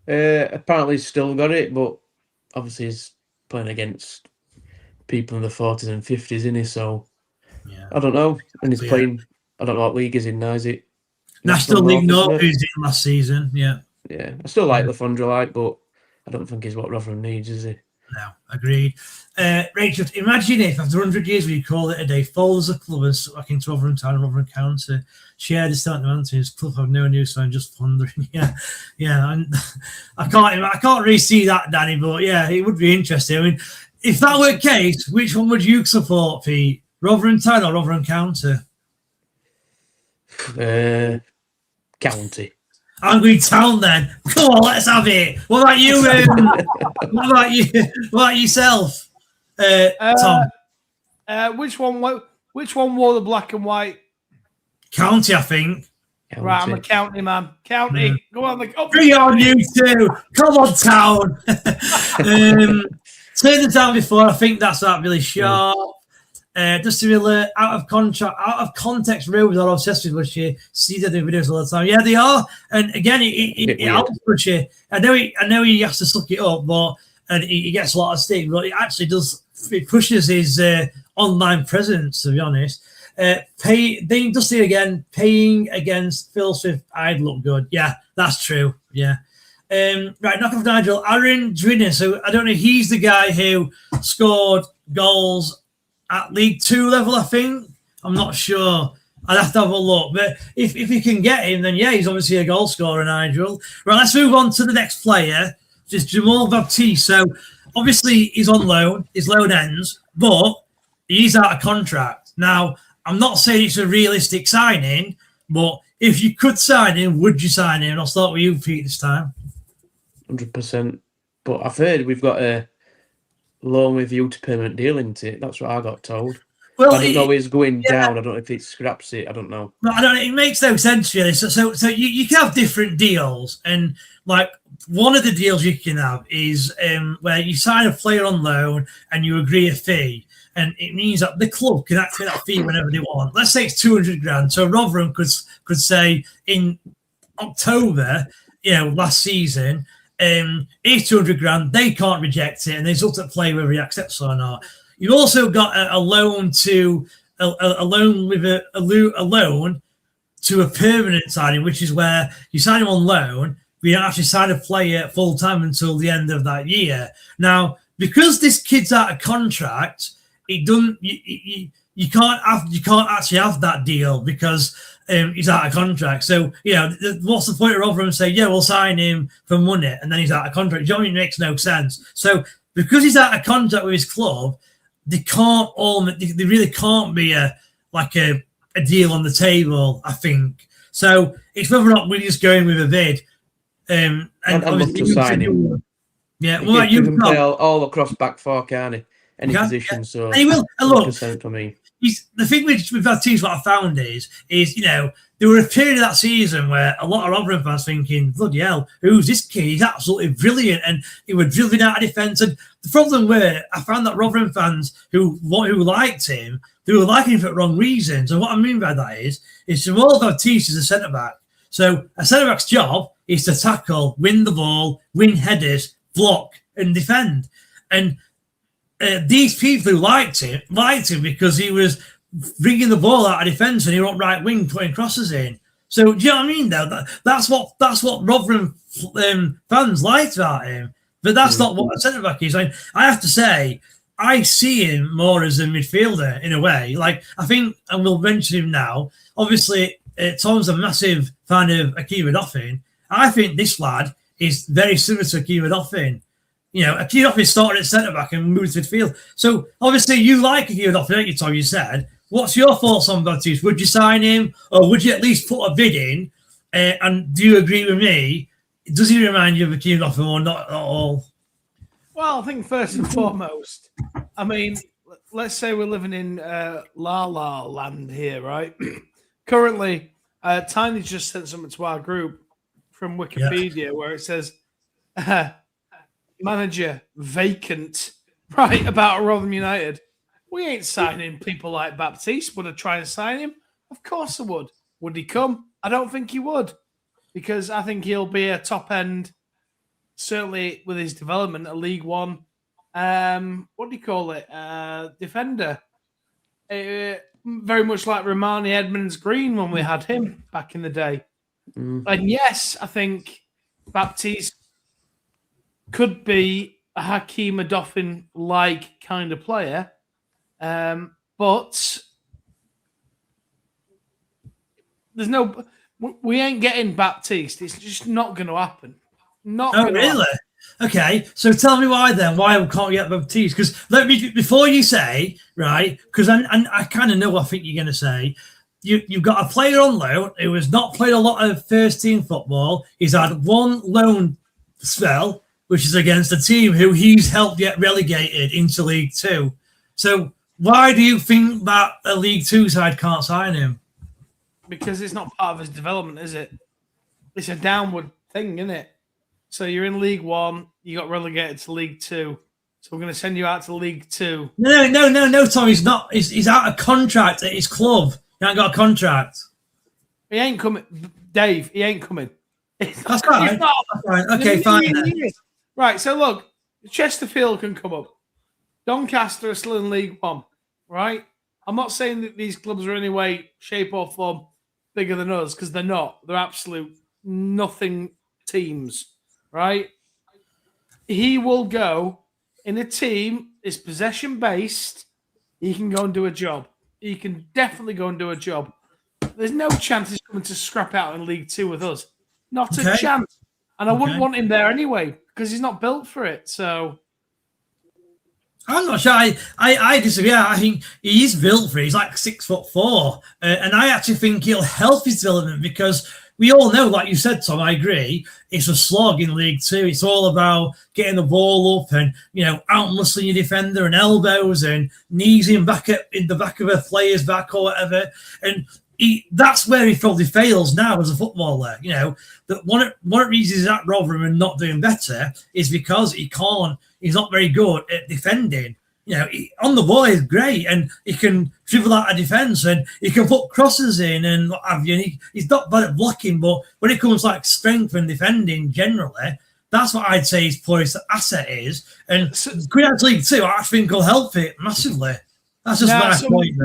apparently he's still got it, but obviously he's playing against people in the 40s and 50s, isn't he? So, I don't know. And he's playing, I don't know what league he's in now, is it? National League North, who's in last season, yeah. Yeah, I still like Le Fondre, but I don't think he's what Rotherham needs, is he? No, agreed. Rachel, imagine if after 100 years we call it a day, follows the club and back into Rotherham Town and Rotherham County, share the start of Mountains, club have no news, so I'm just wondering. And I can't really see that, Danny, but it would be interesting. I mean, if that were the case, which one would you support, Pete? Rotherham Town or Rotherham County? County. Angry Town then. Come on, let's have it. What about you? What about yourself, Tom? Which one wore the black and white? County, I think. County. Right, I'm a county man. County. Go on, bring on you two. Come on, Town. Turn the Town before. I think that's that really sharp. Just to really out of context, Reels are obsessed with Bushy. See the videos all the time. Yeah, they are. And again, it helps Bushy. I know he has to suck it up, and he gets a lot of stick, but it actually does. It pushes his online presence. To be honest, they just see again paying against Phil Swift. I'd look good. Yeah, that's true. Yeah. Right, knock off Nigel. Aaron Drinner. So I don't know. He's the guy who scored goals at League 2 level, I think. I'm not sure. I'd have to have a look. But if you can get him, then he's obviously a goal scorer, Nigel. Right, let's move on to the next player, which is Jamal Baptiste. So obviously he's on loan. His loan ends, but he's out of contract. Now, I'm not saying it's a realistic signing, but if you could sign him, would you sign him? I'll start with you, Pete, this time. 100%. But I've heard we've got a loan with you to permanent deal, isn't it? That's what I got told. Well, I don't know he's going down. I don't know if it scraps it. I don't know. No, I don't. It makes no sense really. So you can have different deals, and like one of the deals you can have is where you sign a player on loan and you agree a fee, and it means that the club can activate that fee whenever they want. Let's say it's 200 grand. So Rotherham could say in October, last season. It's 200 grand. They can't reject it, and it's up to the player whether he accepts it or not. You've also got a loan to a loan to a permanent signing, which is where you sign him on loan, but you don't actually sign a player full time until the end of that year. Now, because this kid's out of contract, it doesn't. You you can't actually have that deal because he's out of contract. So what's the point of Rotherham saying, yeah, we'll sign him for money, and then he's out of contract? Do you know what I mean? It makes no sense. So because he's out of contract with his club, they really can't be a deal on the table, I think. So it's whether or not we're just going with a bid. And I'd love to sign him. Yeah, well, you can play all across back four, can't he? Any position, so and he will. And look, for me. The thing with that team, what I found is there were a period of that season where a lot of Rotherham fans thinking, bloody hell, who's this kid? He's absolutely brilliant, and he was driven out of defence. And the problem were, I found that Rotherham fans who liked him, they were liking him for the wrong reasons. And what I mean by that is Jamal Baptiste is a centre back. So a centre back's job is to tackle, win the ball, win headers, block, and defend. And these people who liked him because he was bringing the ball out of defence and he went right wing putting crosses in. So do you know what I mean? Though that's what Rotherham fans liked about him, but that's not what a centre back is. I have to say, I see him more as a midfielder in a way. Like I think, and we'll mention him now. Obviously, Tom's a massive fan of Akira Doffin. I think this lad is very similar to Akira Doffin. Akira Doffin started at centre back and moved to midfield. So obviously, you like Akira Doffin, don't you, Tom? You said. What's your thoughts on Baptiste? Would you sign him, or would you at least put a bid in? And do you agree with me? Does he remind you of Akira Doffin or not at all? Well, I think first and foremost, I mean, let's say we're living in La La land here, right? Currently, Tiny just sent something to our group from Wikipedia where it says, manager vacant, right, about Rotherham United. We ain't signing people like Baptiste. Would I try and sign him? Of course I would. Would he come? I don't think he would, because I think he'll be a top end, certainly with his development, a League One, what do you call it? Defender. Very much like Romani Edmonds Green when we had him back in the day. And yes, I think Baptiste could be a Hakeem Adoffin-like kind of player, but we ain't getting Baptiste. It's just not going to happen. Really? Okay, so tell me why then. Why can't we get Baptiste? Because before you say, right, because I kind of know what I think you're going to say. You've got a player on loan who has not played a lot of first team football. He's had one loan spell, which is against a team who he's helped get relegated into League Two. So why do you think that a League Two side can't sign him? Because it's not part of his development, is it? It's a downward thing, isn't it? So you're in League One, you got relegated to League Two. So we're going to send you out to League Two. No, Tom. He's not. He's out of contract at his club. He ain't got a contract. He ain't coming, Dave. He ain't coming. That's fine. That's fine. Okay, fine. Right. So look, Chesterfield can come up. Doncaster are still in League One, right? I'm not saying that these clubs are in any way, shape, or form bigger than us, because they're not. They're absolute nothing teams, right? He will go in a team is possession based. He can go and do a job. He can definitely go and do a job. There's no chance he's coming to scrap out in League Two with us. Not a chance. And I wouldn't want him there anyway, because he's not built for it. So I'm not sure. I disagree. I think he is built for it. He's like 6'4", and I actually think he'll help his development, because we all know, like you said, Tom, I agree, it's a slog in League Two. It's all about getting the ball up and, out-muscling your defender and elbows and knees in the back of a player's back or whatever. And that's where he probably fails now as a footballer. That one of the reasons he's at Rotherham and not doing better is because he's not very good at defending. On the ball he's great, and he can dribble out of defence, and he can put crosses in and what have you. And he's not bad at blocking, but when it comes to like strength and defending generally, that's what I'd say his poorest asset is. And Queen's League 2, I think will help it massively. That's just my point.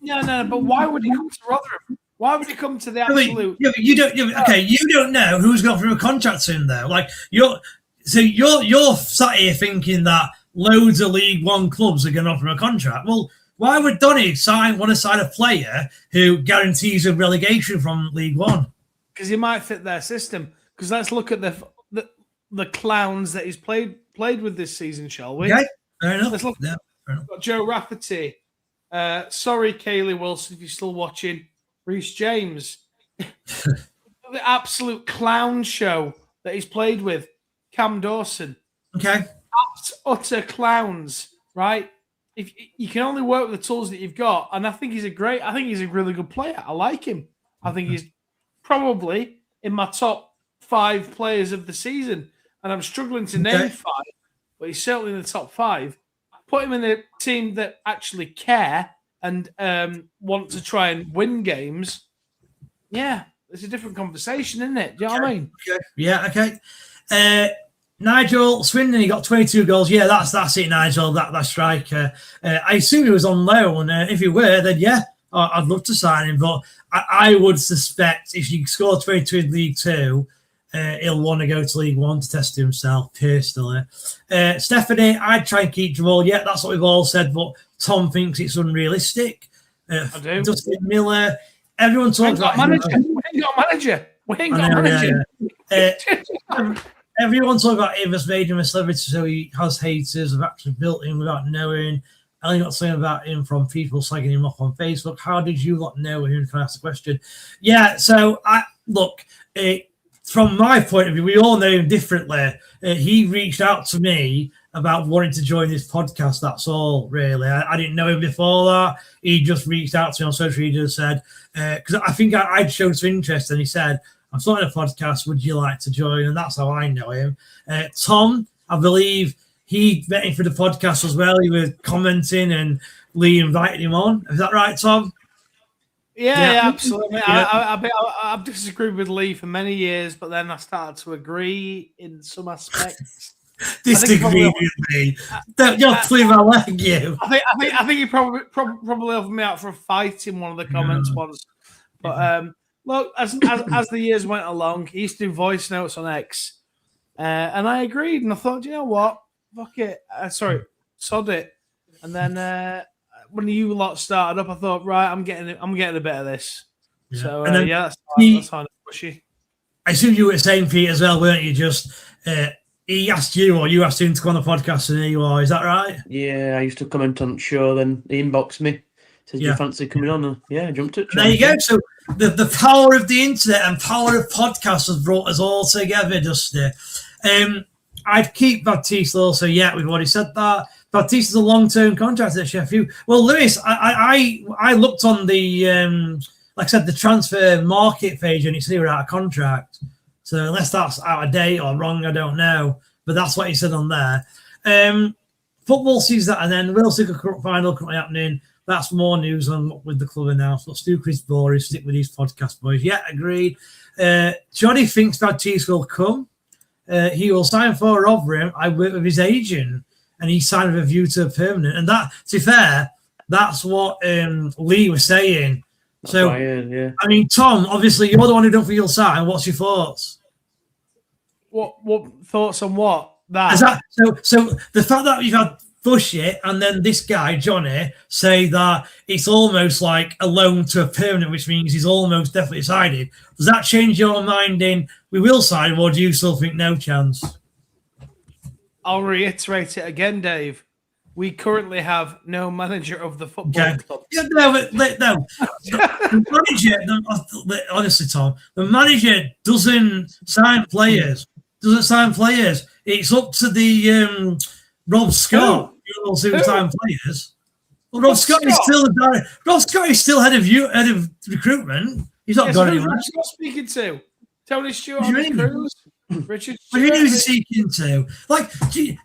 No. But why would he come to Rotherham? Why would he come to the absolute? But you don't. You don't know who's got from a contract to him though. Like you're sat here thinking that loads of League One clubs are going to offer him a contract. Well, Why would Donny want to sign a player who guarantees a relegation from League One? Because he might fit their system. Because let's look at the clowns that he's played with this season, shall we? Okay, fair enough. Let's look. Yeah, fair enough. Got Joe Rafferty. Sorry, Kaylee Wilson, if you're still watching. Reece James. The absolute clown show that he's played with. Cam Dawson. Okay. Utter clowns, right? If you can only work with the tools that you've got, and I think he's a really good player. I like him. I think he's probably in my top 5 players of the season, and I'm struggling to name 5, but he's certainly in the top 5. Put him in a team that actually care and want to try and win games. Yeah, it's a different conversation, isn't it? Do you know what I mean? Okay. Yeah, okay. Nigel Swindon, he got 22 goals. Yeah, that's it, Nigel, that striker. I assume he was on loan. If he were, then yeah, I'd love to sign him. But I would suspect if you score 22 in League 2, he'll want to go to League 1 to test himself personally. Stephanie, I'd try and keep Jamal. Yeah, that's what we've all said, but Tom thinks it's unrealistic. I do. Dustin Miller, everyone talks about manager. We ain't got a manager. We ain't got a manager. Yeah. Everyone talks about him as made him a celebrity, so he has haters. Have actually built him without knowing. I only got something about him from people slagging him off on Facebook. How did you not know him? Can I ask the question? Yeah, so from my point of view, we all know him differently. He reached out to me about wanting to join this podcast. That's all, really. I didn't know him before that. He just reached out to me on social media and said, because I think I'd shown some interest, and he said, I'm starting a podcast. Would you like to join? And that's how I know him. Tom, I believe he met him for the podcast as well. He was commenting and Lee invited him on. Is that right, Tom? Yeah, absolutely. Yeah. I've disagreed with Lee for many years, but then I started to agree in some aspects. Disagree with me. Don't flee my leg, you. I think he probably offered me out for a fight in one of the comments once. But look, as the years went along, he used to do voice notes on X, and I agreed. And I thought, you know what, fuck it. Sod it. And then when you lot started up, I thought, right, I'm getting a bit of this. Yeah. So that's kind of pushy. I assume you were the same, Pete, as well, weren't you? Just he asked you, or you asked him to come on the podcast, and here you are. Is that right? Yeah, I used to comment on the show, then he inboxed me. Said, you fancy coming on? And I jumped at it. There you go. So the power of the internet and power of podcasts has brought us all together, Dusty. I'd keep Baptiste also. Yeah, we've already said that. Baptiste is a long-term contract at Sheffield. Well, Lewis, I looked on the, like I said, the transfer market page, and it's here out of contract. So unless that's out of date or wrong, I don't know. But that's what he said on there. Football sees that, and then Wales League Cup final currently happening. That's more news on with the club announced. Let's do Chris Boris, stick with these podcast boys. Yeah, agreed. Johnny thinks Baptiste will come. He will sign for Rotherham. I work with his agent, and he signed with a view to permanent. And that, to be fair, that's what Lee was saying. That's so, yeah. I mean, Tom, obviously, you're the one who don't feel you'll sign. What's your thoughts? What thoughts on what? So the fact that you've had Bushy and then this guy, Johnny, say that it's almost like a loan to a permanent, which means he's almost definitely decided. Does that change your mind in we will sign him, or do you still think no chance? I'll reiterate it again, Dave. We currently have no manager of the football club. Yeah, no. The manager, honestly, Tom, the manager doesn't sign players. It's up to the Rob Scott. Who sign players? Well, Rob Scott is still head of recruitment. He's not gone anywhere. Who's Scott speaking to? Tony Stewart on the cruise? Richard Stewart? What is he speaking to? Like,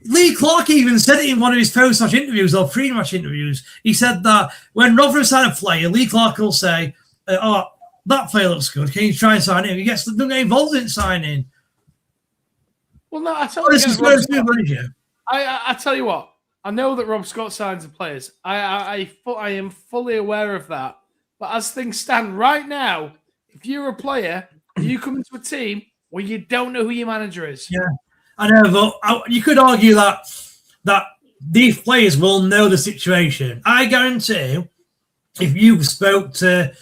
Lee Clark even said it in one of his post-match interviews or pre-match interviews. He said that when Rotherham sign a player, Lee Clark will say, that player looks good. Can you try and sign him? He doesn't get involved in signing. Well, no, I tell you what. I know that Rob Scott signs the players. I am fully aware of that. But as things stand right now, if you're a player, you come into a team where you don't know who your manager is. Yeah, I know, but you could argue that these players will know the situation. I guarantee if you spoke to,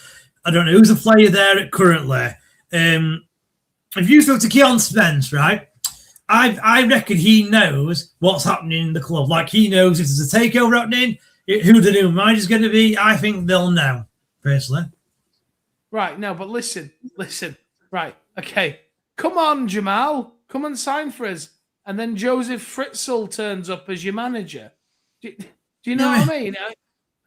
I don't know, who's a player there currently, if you spoke to Keon Spence, right, I reckon he knows what's happening in the club. Like, he knows if there's a takeover happening, who the new manager's going to be. I think they'll know, personally. Right, no, but listen. Right, okay. Come on, Jamal. Come and sign for us. And then Joseph Fritzl turns up as your manager. Do you know what I mean?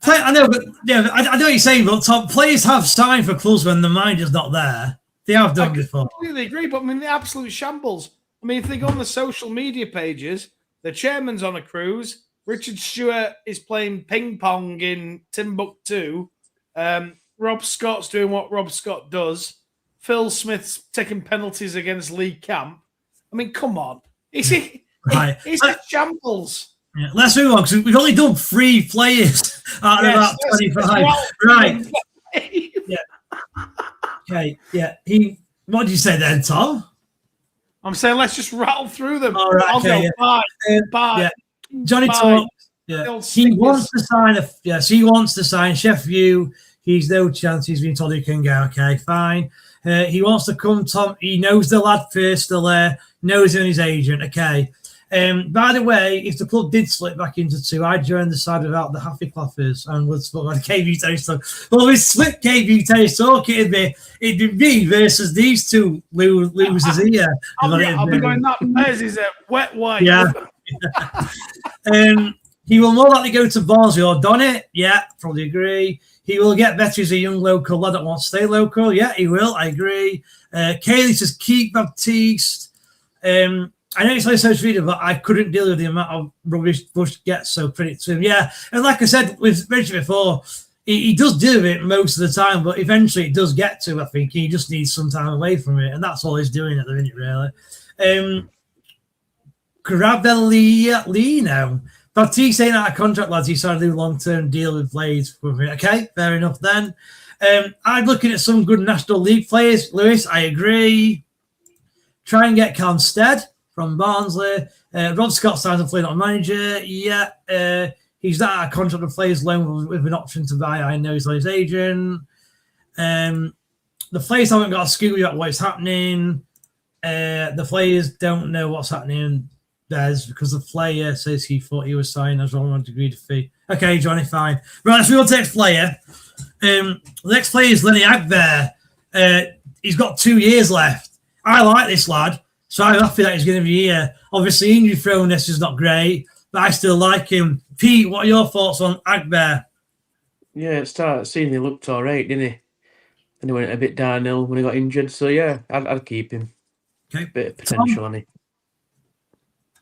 I know, but yeah, I know what you're saying, but top players have signed for clubs when the manager's not there. They have done before. I completely agree, but I mean, the absolute shambles. I mean, if they go on the social media pages, the chairman's on a cruise. Richard Stewart is playing ping pong in Timbuktu. Rob Scott's doing what Rob Scott does. Phil Smith's taking penalties against Lee Camp. I mean, come on. It's a shambles. Yeah, let's move on, because we've only done 3 players out of about 25. Right. Yeah. Okay, yeah. What did you say then, Tom? I'm saying let's just rattle through them. All right, I'll okay, go yeah. bye. Yeah. Johnny talks. Yeah. He wants to sign he wants to sign Sheffield. He's no chance. He's been told he can go. Okay, fine. He wants to come, Tom. He knows the lad first, still there. Knows him and his agent. Okay. By the way, if the club did split back into 2, I'd join the side without the Happy Clappers and would split by the KB Terrace talk. Well, we split KB Terrace talk, it'd be me versus these 2 losers here. I'll be going, that Bez is a wet wipe. Yeah. He will more likely go to Barnsley or Donnet. Yeah, probably agree. He will get better as a young local lad that wants to stay local. Yeah, he will. I agree. Kaylee says keep Baptiste. I know it's on social media, but I couldn't deal with the amount of rubbish Bush gets, so credit to him. Yeah, and like I said, we've mentioned before, he does deal with it most of the time, but eventually it does get to, I think. He just needs some time away from it, and that's all he's doing at the minute, really. Carabellino now. Baptiste ain't out of contract, lads. He's trying to do a long-term deal with Blades. Okay, fair enough then. I'm looking at some good National League players. Lewis, I agree. Try and get Calmstead from Barnsley. Rob Scott signs a play not a manager. Yeah. He's not out of contract to play his loan with an option to buy. I know he's on his agent. The players haven't got a scoop about what's happening. The players don't know what's happening. There's because the player says he thought he was signed as well, agreed to fee. Okay, Johnny, fine. Right, let's move on to the next player. The next player is Lenny Agbear. He's got 2 years left. I like this lad, so I'm happy that he's going to be here. Obviously, injury proneness is not great, but I still like him. Pete, what are your thoughts on Agbear? Yeah, it started seeing he looked all right, didn't he? And he went a bit downhill when he got injured. So, yeah, I'd keep him. Okay. Bit of potential on it.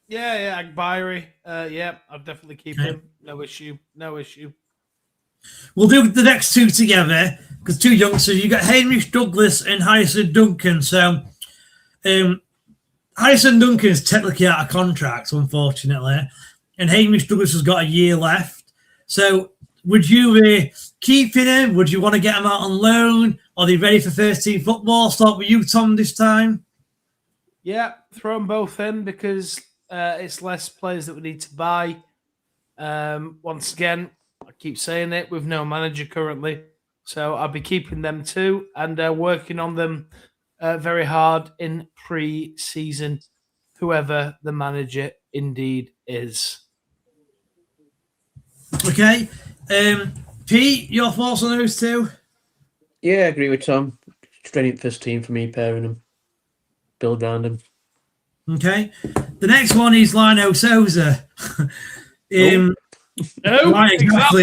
Yeah, Agbairi. Yeah, I'll definitely keep him. No issue. We'll do the next 2 together because 2 youngsters. You got Hamish Douglas and Harrison Duncan. So, Harrison Duncan is technically out of contract, unfortunately, and Hamish Douglas has got a year left. So, would you be keeping him? Would you want to get him out on loan? Are they ready for first-team football? Start with you, Tom, this time. Yeah, throw them both in because it's less players that we need to buy. Once again, I keep saying it, with no manager currently. So I'll be keeping them too and working on them very hard in pre-season, whoever the manager indeed is. Okay. Pete, your thoughts on those 2? Yeah, I agree with Tom. Training first team for me, pairing them. Build around them. Okay. The next one is Lino Souza. Exactly,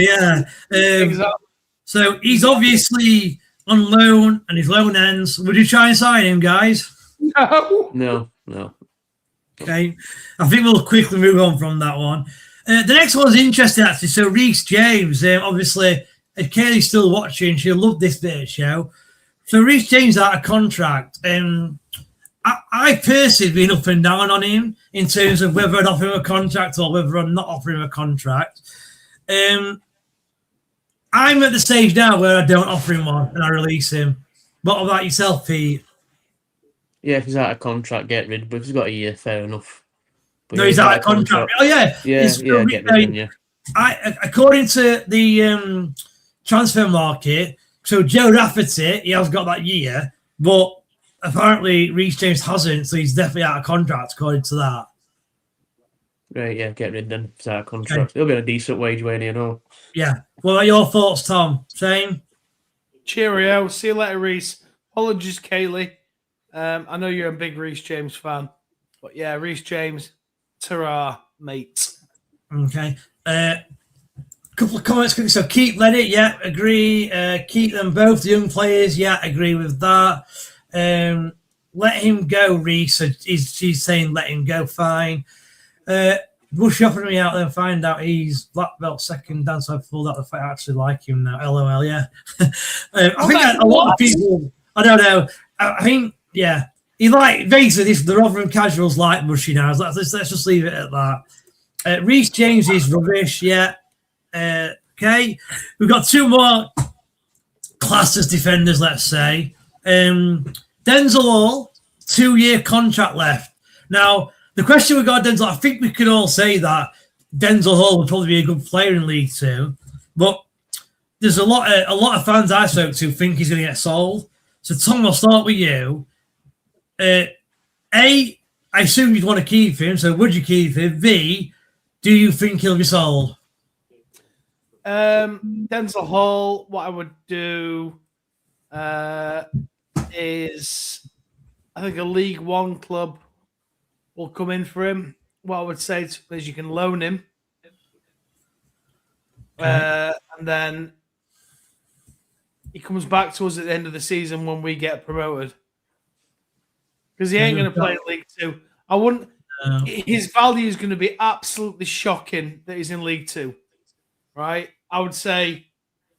yeah. Exactly. So he's obviously on loan and his loan ends. Would you try and sign him, guys? No. Okay. I think we'll quickly move on from that one. The next one's interesting, actually. So Reece James, obviously, if Kaylee's still watching, she'll love this bit of show. So Reece James out of contract. I personally have been up and down on him in terms of whether I'd offer him a contract or whether I'm not offering him a contract. I'm at the stage now where I don't offer him one and I release him. What about yourself, Pete? Yeah, if he's out of contract, get rid of him. If he's got a year, fair enough. But No, yeah, he's out of contract. Oh yeah, Yeah, it's yeah, get rid of him, yeah. According to the transfer market, so Joe Rafferty, he has got that year, but apparently Reece James hasn't, so he's definitely out of contract according to that. Right, yeah, get rid of him. He's out of contract. He'll be on a decent wage, won't he, you know? Yeah. What are your thoughts, Tom? Same? Cheerio. See you later, Reece. Apologies, Kaylee. I know you're a big Reece James fan. But yeah, Reece James, ta-ra, mate. Okay. Couple of comments quickly. So keep Lenny, yeah, agree. Keep them both, the young players, yeah, agree with that. Let him go, Reece. So she's saying let him go, fine. Bush offered me out there and find out he's black belt second dan, so I pulled out the fact I actually like him now. LOL, yeah. I think a lot of people, I don't know. I think, yeah. He basically the Rotherham casuals like Bushy now. Let's just leave it at that. Reece James is rubbish, yeah. Okay. We've got two more classed as defenders, let's say. Denzel Hall, 2-year contract left. Now, the question we got Denzel, I think we could all say that Denzel Hall would probably be a good player in League Two, but there's a lot of fans I spoke to think he's going to get sold. So Tom, I'll start with you. I assume you'd want to keep him. So would you keep him? B, do you think he'll be sold? Denzel Hall, what I would do is I think a League One club will come in for him. What I would say is you can loan him. And then he comes back to us at the end of the season when we get promoted. Because he ain't going to play in League Two. I wouldn't. His value is going to be absolutely shocking that he's in League Two. Right? I would say,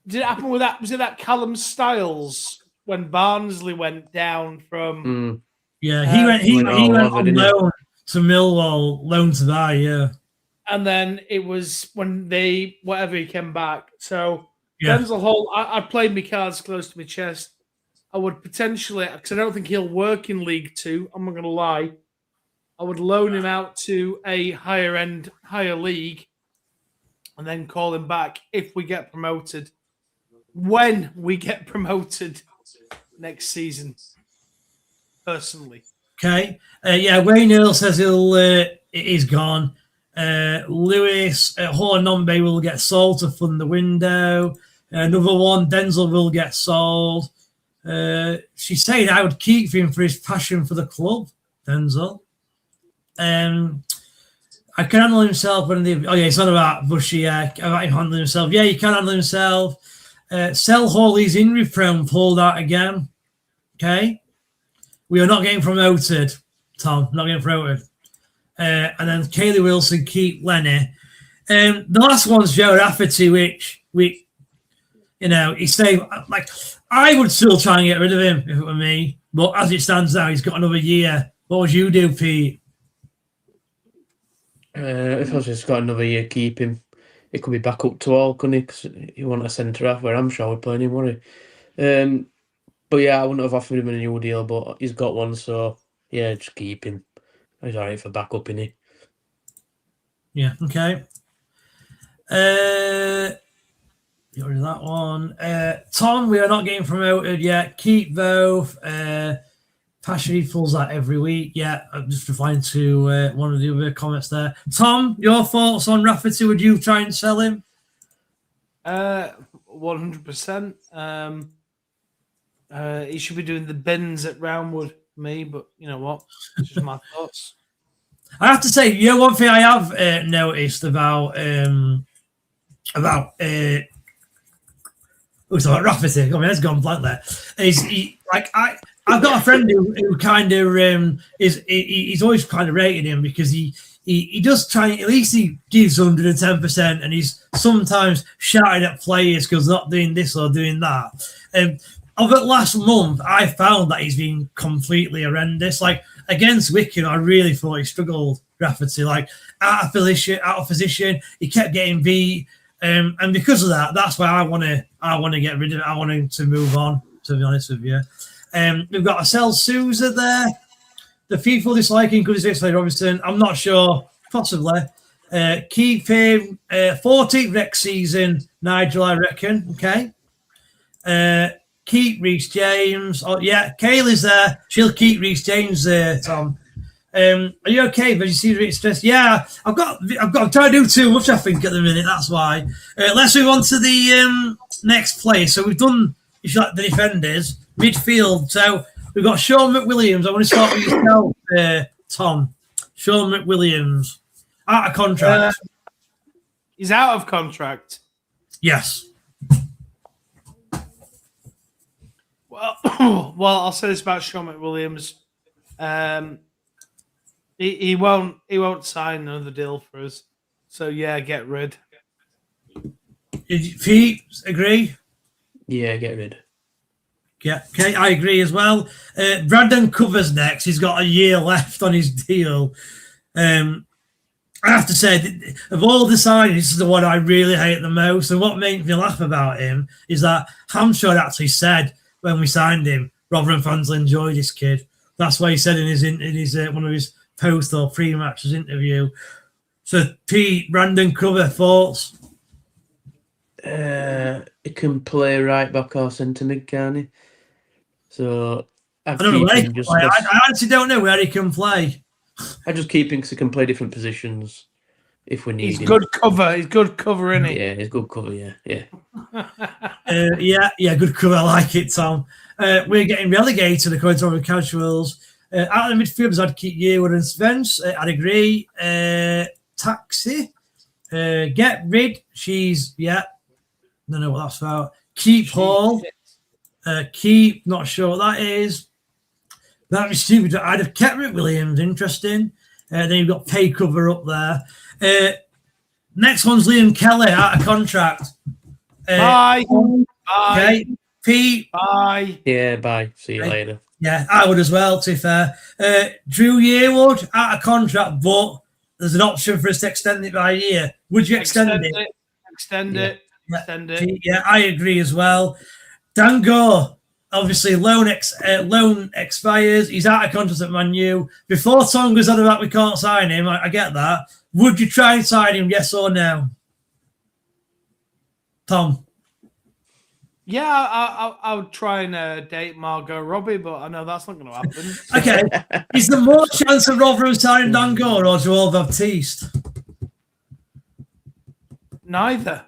did it happen with that? Was it that Callum Styles when Barnsley went down from? Yeah, he went on loan to Millwall, loan to buy. Yeah, and then it was when he came back. So yeah. Denzel Hall, I played my cards close to my chest. I would potentially, because I don't think he'll work in League Two. I'm not going to lie. I would loan him out to a higher league, and then call him back if we get promoted. When we get promoted next season, personally. Okay. Wayne Earl says it is gone. Lewis Hornombe will get sold to fund the window. Another one, Denzel will get sold. She's saying I would keep him for his passion for the club, Denzel. I can handle himself it's not about Bushy, about him handling himself. Yeah, he can handle himself. Sell Hawley's injury prone, pulled out again. Okay. We are not getting promoted, Tom. Not getting promoted. And then Kaylee Wilson, keep Lenny. The last one's Joe Rafferty, which he's saying, like, I would still try and get rid of him if it were me. But as it stands now, he's got another year. What would you do, Pete? If I was just got another year, keep him. It could be back up to all, couldn't he? Because you want a centre half where I'm sure we're playing him, wouldn't he? But yeah, I wouldn't have offered him a new deal, but he's got one, so yeah, just keep him. He's alright for backup, isn't he? Yeah, okay. You already that one. Tom, we are not getting promoted yet. Keep both. Passion pulls that every week. Yeah, I'm just replying to one of the other comments there. Tom, your thoughts on Rafferty? Would you try and sell him? 100%. He should be doing the bins at Roundwood for me, but you know what? It's just my thoughts. I have to say, one thing I have noticed about Rafferty. I mean, it's gone blank there. I've got a friend who kind of he's always kind of rating him because he does try, at least he gives 110%, and he's sometimes shouting at players because not doing this or doing that. Over the last month, I found that he's been completely horrendous. Like against Wickham, I really thought he struggled, Rafferty. Like out of position, he kept getting beat, and because of that, that's why I want to get rid of it. I want him to move on. To be honest with you, we've got Acel Souza there. The people disliking Chris Robinson. I'm not sure possibly. Keep him 14th next season, Nigel, I reckon. Okay. Keep Reece James. Oh, yeah, Kaylee's there. She'll keep Reece James there, Tom. Are you okay? But you see a bit stressed. Yeah, I'm trying to do too much, I think, at the minute. That's why. Let's move on to the next place. So we've done, if you like, the defenders, midfield. So we've got Sean McWilliams. I want to start with yourself, Tom. Sean McWilliams, out of contract. He's out of contract. Yes. Well, I'll say this about Sean McWilliams. He won't sign another deal for us. So yeah, get rid. Pete, agree? Yeah, get rid. Yeah, okay, I agree as well. Brandon Covers next. He's got a year left on his deal. I have to say, of all the signings, this is the one I really hate the most. And what makes me laugh about him is that Hampshire actually said when we signed him, Rotherham fans will enjoy this kid. That's what he said in his one of his post or pre-matches interview. So, Pete, Brandon Cover, thoughts? He can play right back or centre mid, can't he? So I don't know where he can play. I actually don't know where he can play. I just keep him because he can play different positions if we need He's him. good cover. He's good cover, isn't he? Yeah, he's good cover. Yeah. Yeah, good cover. I like it, Tom. We're getting relegated according to our casuals. Out of the midfielders, I'd keep Yearwood and Spence. I'd agree. Taxi. Get rid. She's, yeah. Don't know what that's about. Keep Hall. Keep, not sure what that is. That'd be stupid. I'd have kept Rick Williams. Interesting. Then you've got pay cover up there. Next one's Liam Kelly out of contract. Bye. Okay. Pete. Bye. Yeah, bye. See you later. Yeah, I would as well, to be fair. Drew Yearwood out of contract, but there's an option for us to extend it by a year. Would you extend it? Extend it. Yeah, I agree as well. Dango, obviously, loan expires. He's out of contract at Man U. Before Tom goes on about we can't sign him, I get that. Would you try and sign him, yes or no? Tom? Yeah, I would try and date Margot Robbie, but I know that's not going to happen. Okay. Is there more chance of Rotherham signing Dango or Joel Baptiste? Neither.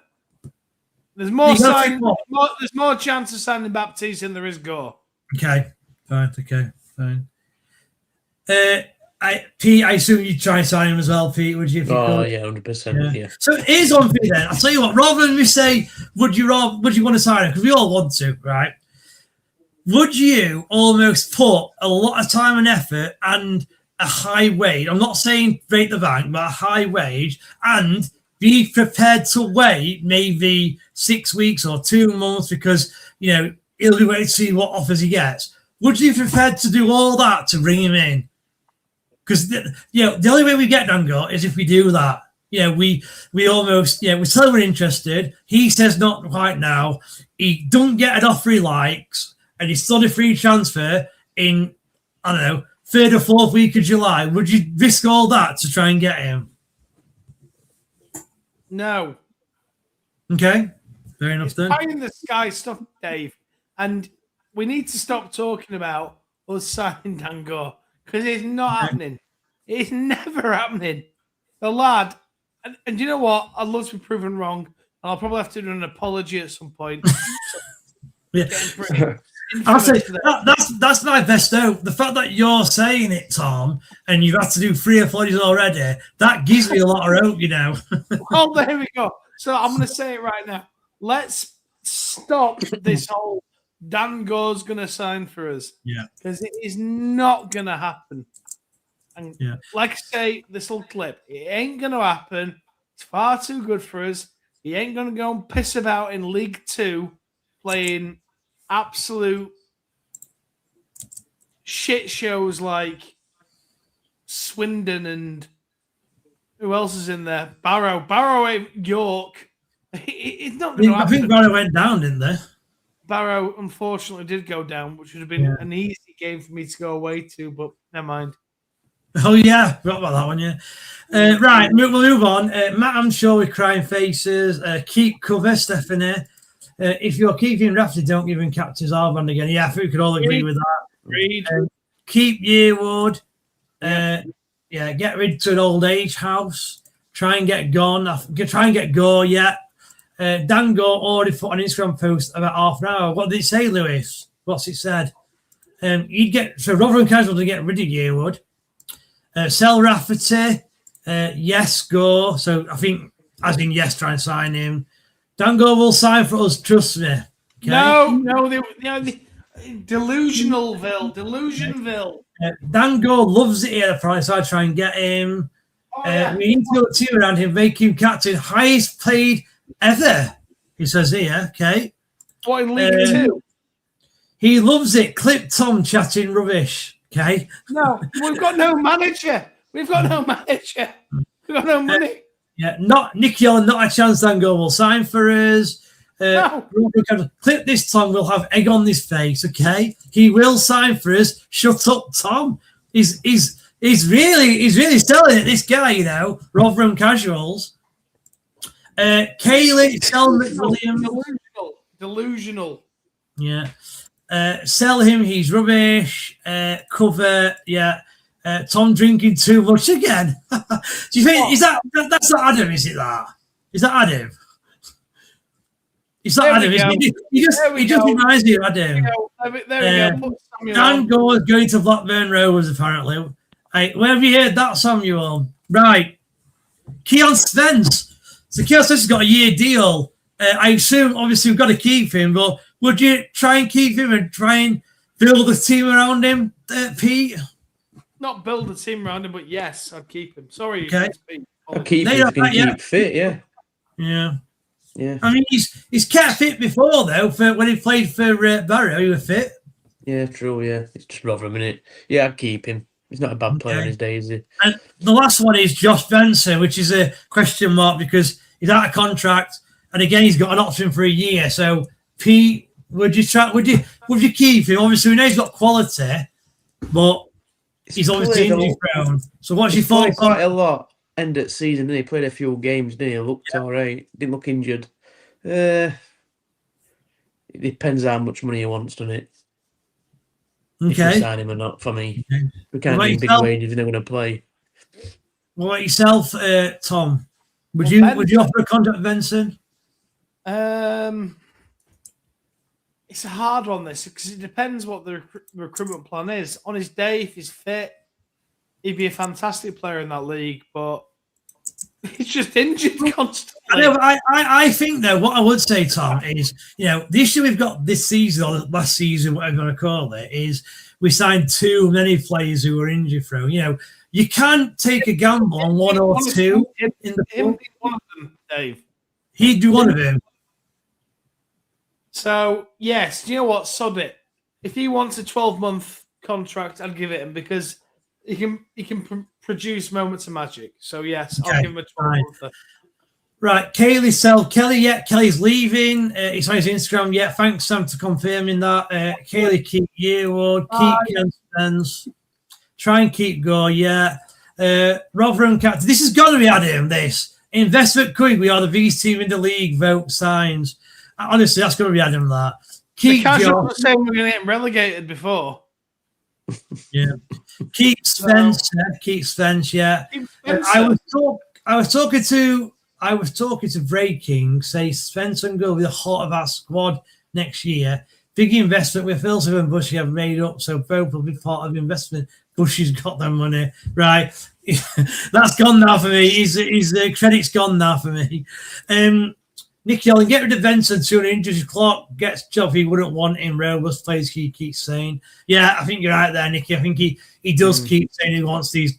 There's more there's more chance of signing Baptiste than there is Gore. Okay, fine. Pete, I assume you'd try and sign him as well, Pete, would you? If you could? Yeah, 100%. Yeah. So here's one thing then. I'll tell you what, rather than me say, would you want to sign him? Because we all want to, right? Would you almost put a lot of time and effort and a high wage? I'm not saying break the bank, but a high wage, and be prepared to wait maybe 6 weeks or 2 months because, he'll be waiting to see what offers he gets. Would you be prepared to do all that to bring him in? Because, the only way we get Dango is if we do that. We almost, we tell we're interested. He says not right now. He don't get an offer he likes, and he's still a free transfer in, I don't know, 3rd or 4th week of July. Would you risk all that to try and get him? No. Okay, fair enough then. Pie in the sky stuff, Dave, and we need to stop talking about us signing Dango because it's not happening. It's never happening. The lad, and you know what? I'd love to be proven wrong, and I'll probably have to do an apology at some point. Yeah. I'll say that's my best hope. The fact that you're saying it, Tom, and you've had to do 3 apologies already, that gives me a lot of hope, Well, there we go. So I'm going to say it right now. Let's stop this whole Dango's going to sign for us. Yeah. Because it is not going to happen. And like I say, this little clip, it ain't going to happen. It's far too good for us. He ain't going to go and piss about in League 2 playing absolute shit shows like Swindon and who else is in there? Barrow at York. It's not going to happen. I think Barrow went down, didn't they? Barrow unfortunately did go down, which would have been an easy game for me to go away to, but never mind. Oh, yeah. Forgot about that one, yeah. Right, we'll move on. Matt, I'm sure with crying faces. Keep cover, Stephanie. If you're keeping Rafferty, don't give him captain's armband again. Yeah, I think we could all agree with that. Agreed. Keep Yearwood. Get rid to an old age house. Try and get gone. Try and get Go, yeah. Dango already put on Instagram post about half an hour. What did it say, Lewis? What's it said? Rotherham Casual to get rid of Yearwood. Sell Rafferty. Yes, Go. So I think, as in yes, try and sign him. Dango will sign for us, trust me. Okay? No, Delusionville. Dango loves it here at the price. I try and get him. Yeah. We need to go team around him, make him captain, highest paid ever. He says here, okay. What in League Two? He loves it. Clip Tom chatting rubbish. Okay. No, we've got no manager. We've got no money. Yeah, not Nicky Allen, not a chance Dango will sign for us. No. Clip this Tom will have egg on his face, okay? He will sign for us. Shut up, Tom. He's really selling it, this guy, you know, Rotherham Casuals. Kaylee, sell McWilliams. Delusional. Yeah. Sell him, he's rubbish. Cover, yeah. Tom drinking too much again. Do you think that's not Adam? Is it that? Is that Adam? It's not Adam. He just reminds me of Adam. There we go. Dan Gore is going to Blackburn Rovers apparently. Hey, where have you heard that, Samuel? Right, Keon Spence. So Keon Spence has got a year deal. I assume obviously we've got to keep him, but would you try and keep him and try and build a team around him, Pete? Not build a team around him, but yes, I'd keep him. Sorry. Okay. I'll keep him. Keep fit, yeah. Yeah. Yeah. I mean, he's kept fit before, though, for when he played for Barrow, he was fit. Yeah, true, yeah. It's just Rotherham, innit? Yeah, I'd keep him. He's not a bad player in his day, is he? And the last one is Josh Benson, which is a question mark because he's out of contract, and again, he's got an option for a year. So, Pete, would you keep him? Obviously, we know he's got quality, but he's obviously injury prone. So, what's your thoughts on quite a lot end of season, didn't he? Played a few games, didn't he? Looked all right. Didn't look injured. It depends how much money he wants, doesn't it? Okay. If we sign him or not, for me. Okay. We can't give big wages if they're going to play. What about yourself, Tom? Would you offer a contract, Benson? It's a hard one, this, because it depends what the recruitment plan is. On his day, if he's fit, he'd be a fantastic player in that league, but he's just injured constantly. I think, though, what I would say, Tom, is, you know, the issue we've got this season, or last season, whatever you want to call it, is we signed too many players who were injury-prone. You know, you can't take a gamble on one or two in the pool. One of them, Dave. He'd do one of them. So, yes, you know what? Sod it. If he wants a 12-month contract, I'd give it him because he can produce moments of magic. So, yes, okay. I'll give him a 12-month. Right, Kaylee sell Kelly. Yeah, Kelly's leaving. It's on his Instagram. Yeah, thanks, Sam, for confirming that. Kaylee, keep Yearwood, keep Ken Spence. Try and keep Go. Yeah. Rotherham Cat. This has got to be Adam. This investment quick. We are the biggest team in the league. Vote signs. Honestly, that's going to be Adam. That keep Joe. Saying we're going to get relegated before. Yeah. Keep Spence. Keep Spence. Yeah. I was talking to Breaking, say Spence and Go be the heart of our squad next year. Big investment with Philson and Bushy have made up, so both will be part of the investment. Bushy's got their money. Right. That's gone now for me. His credit's gone now for me. Nicky Allen, get rid of Benson sooner. Injuries. Clark gets job he wouldn't want in Rovers players. He keeps saying, yeah, I think you're right there, Nicky. I think he does keep saying he wants these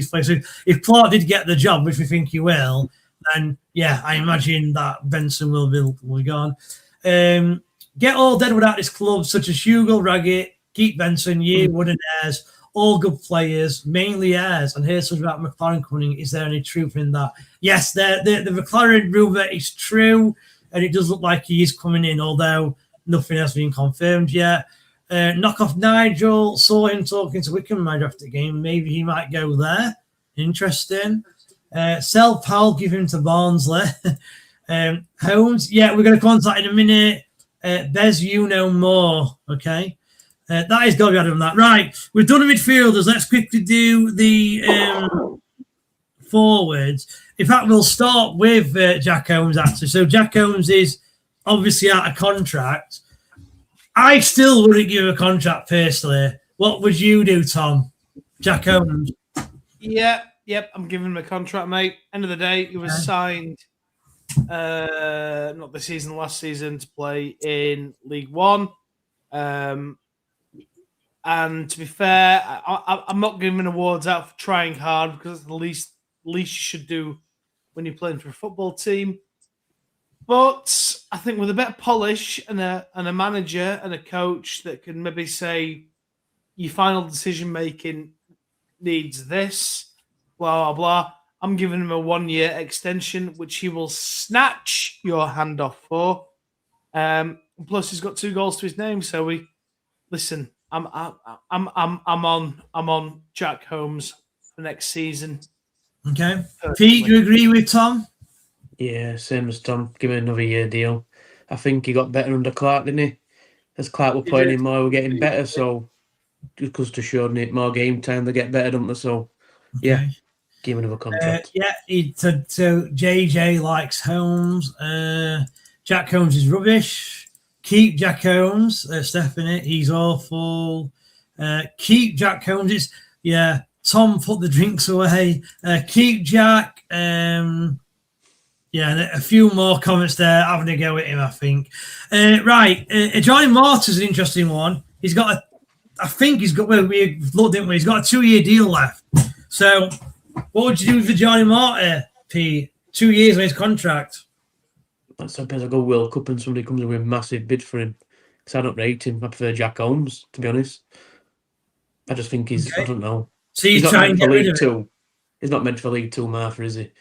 players. So if Clark did get the job, which we think he will, then yeah, I imagine that Benson will be gone. Get all Deadwood out of this club, such as Hugo, Raggett, keep Benson, Yearwood and Ayres, all good players, mainly Ayres. And here's something about McLaren coming. Is there any truth in that? Yes, the McLaren rumour is true, and it does look like he is coming in, although nothing has been confirmed yet. Knockoff Nigel, saw him talking to Wickham manager after the game. Maybe he might go there. Interesting. Sell Powell, give him to Barnsley. Holmes, yeah, we're going to contact in a minute. Bez, you know more. Okay. That is got to be added on that. Right. We've done the midfielders. Let's quickly do the forwards. In fact, we'll start with Jack Holmes, actually. So Jack Holmes is obviously out of contract. I still wouldn't give him a contract personally. What would you do, Tom? Jack Holmes? Yep, I'm giving him a contract, mate. End of the day, he was signed not this season, last season, to play in League One. And to be fair, I'm not giving awards out for trying hard, because it's the least you should do when you're playing for a football team. But I think with a bit of polish and a manager and a coach that can maybe say your final decision making needs this, blah, blah, blah, I'm giving him a 1-year extension, which he will snatch your hand off for. Plus, he's got 2 goals to his name. So listen. I'm on Jack Holmes for next season. Okay, Pete, you agree with Tom? Yeah, same as Tom. Give him another year deal. I think he got better under Clark, didn't he? As Clark were playing him more, we're getting better. So just goes to show it more game time, they get better, don't they? So yeah, give him another contract. So JJ likes Holmes. Jack Holmes is rubbish. Keep Jack Holmes, Stephanie. He's awful. Keep Jack Holmes. Tom, put the drinks away. Keep Jack. And a few more comments there. Having a go at him, I think. Right. Johnny Martyr's an interesting one. He's got we looked, didn't we? He's got a 2-year deal left. So what would you do for Johnny Martyr, Pete? 2 years on his contract. Sometimes I go World Cup and somebody comes in with a massive bid for him. Because I don't rate him. I prefer Jack Holmes, to be honest. I just think he's, I don't know. So he's trying to get rid of him. He's not meant for League Two, Martha, is he?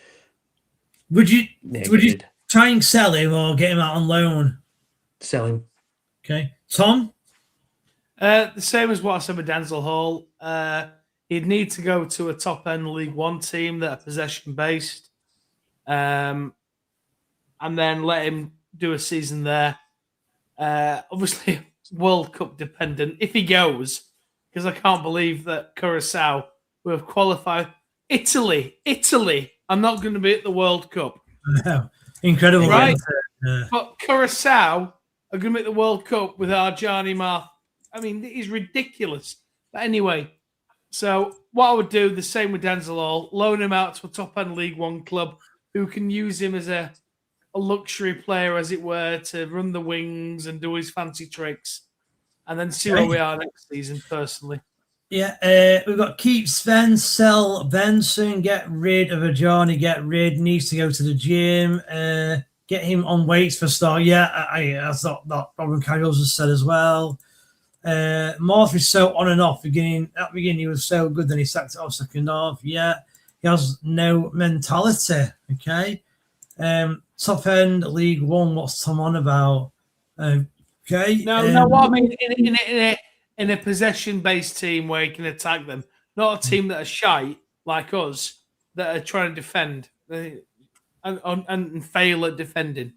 Would you try and sell him or get him out on loan? Sell him. Okay. Tom? The same as what I said with Denzel Hall. He'd need to go to a top-end League One team that are possession-based. And then let him do a season there. Obviously, World Cup dependent, if he goes, because I can't believe that Curacao will have qualified. Italy are not going to be at the World Cup. No. Incredible. Right? But Curacao are going to be at the World Cup with Arjani Marth. I mean, it is ridiculous. But anyway, so what I would do, the same with Denzel Hall, loan him out to a top-end League One club who can use him as a luxury player, as it were, to run the wings and do his fancy tricks, and then see where we are next season, personally. Yeah, we've got keep Sven, sell Benson, get rid of Ajani, needs to go to the gym, get him on weights for start. Yeah, I thought that Robin Carriols has said as well. Marth is so on and off. At the beginning, he was so good, then he sacked it off second half. Yeah, he has no mentality. Okay. Top end League One. What's Tom on about? Okay. No. What I mean in a possession-based team where you can attack them, not a team that are shite like us that are trying to defend and fail at defending.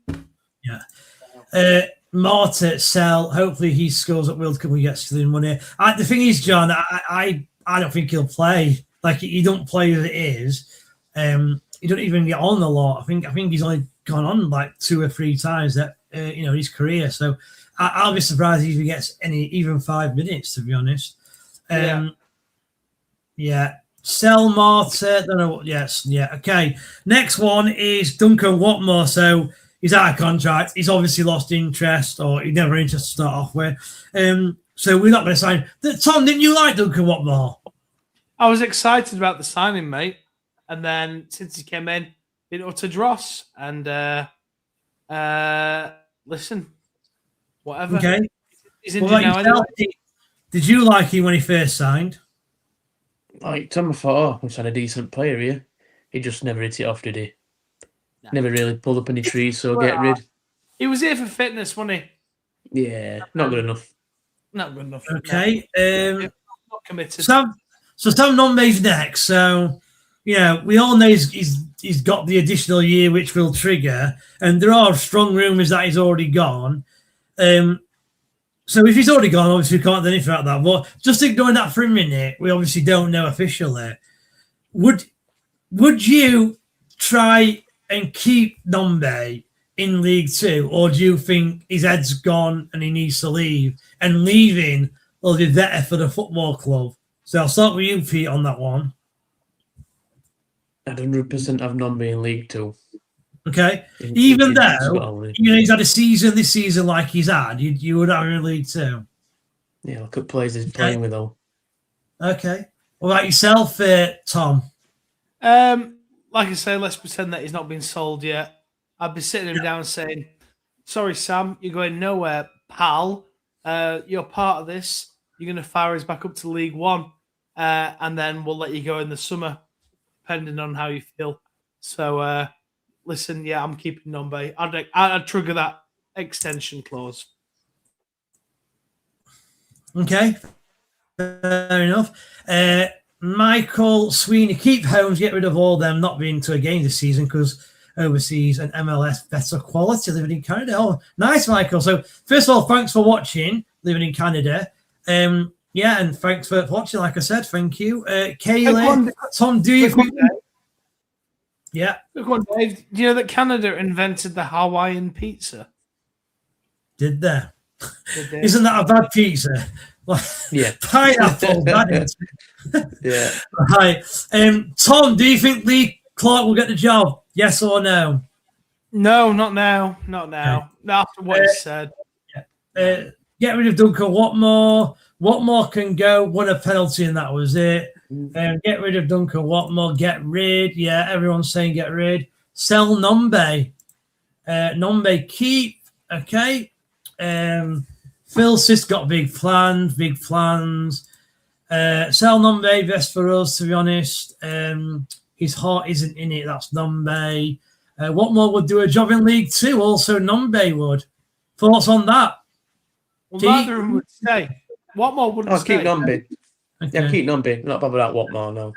Yeah. Marta sell. Hopefully he scores at World Cup. He gets the money. The thing is, John, I don't think he'll play. Like he don't play as it is. He don't even get on a lot. I think he's only gone on like 2 or 3 times that his career. So I'll be surprised if he gets even 5 minutes, to be honest. Yeah. Sell Marta. Don't know. Yes. Yeah. Okay. Next one is Duncan Watmore. So he's out of contract. He's obviously lost interest, or he's never interested to start off with. So we're not going to sign. Tom, didn't you like Duncan Watmore? I was excited about the signing, mate. And then since he came in, it utter dross. And listen, whatever. Okay. He's injured now anyway. Did you like him when he first signed? Like Tom, I thought, we've had a decent player here. He just never hit it off, did he? No. Never really pulled up any trees, so get rid. He was here for fitness, wasn't he? Yeah, not good enough. Not good enough. Okay. No. Not committed. Sam Nombe's next. So, we all know he's got the additional year which will trigger, and there are strong rumours that he's already gone. So if he's already gone, obviously we can't do anything about that. But just ignoring that for a minute, we obviously don't know officially. Would you try and keep Nombe in League Two, or do you think his head's gone and he needs to leave? And leaving will be better for the football club. So I'll start with you, Pete, on that one. I'd 100% have Nombe in League Two. Okay. Even though he's had a season this season like he's had, you would have him in League Two. Yeah, look at players he's playing with, though. Okay. What about yourself, Tom? Like I say, let's pretend that he's not been sold yet. I'd be sitting him down saying, sorry, Sam, you're going nowhere, pal. You're part of this. You're going to fire us back up to League One. And then we'll let you go in the summer, depending on how you feel. So, listen, yeah, I'm keeping Nombe. I'd trigger that extension clause. Okay. Fair enough. Michael Sweeney, keep Holmes, get rid of all them not being to a game this season because overseas and MLS better quality living in Canada. Oh, nice, Michael. So, first of all, thanks for watching, living in Canada. Yeah, and thanks for watching, like I said. Thank you. Kaylee, Tom, do you think... Yeah. Look one, Dave. Do you know that Canada invented the Hawaiian pizza? Did they? Isn't that a bad pizza? Yeah. Pineapple, that is. Yeah. Right. Tom, do you think Lee Clark will get the job? Yes or no? No, not now. Not now. Okay. Not after what he said. Get rid of Duncan Watmore. Watmore can go. Won a penalty, and that was it. Get rid of Duncan Watmore. Get rid. Yeah, everyone's saying get rid. Sell Nombe. Nombe keep. Okay. Phil Sis got big plans. Sell Nombe, best for us, to be honest. His heart isn't in it. That's Nombe. Watmore would do a job in League Two. Also, Nombe would. Thoughts on that? Well, neither of them would stay. Watmore wouldn't stay. Keep Nombe. Okay. Yeah, keep Nombe. Not bothered about Watmore, no.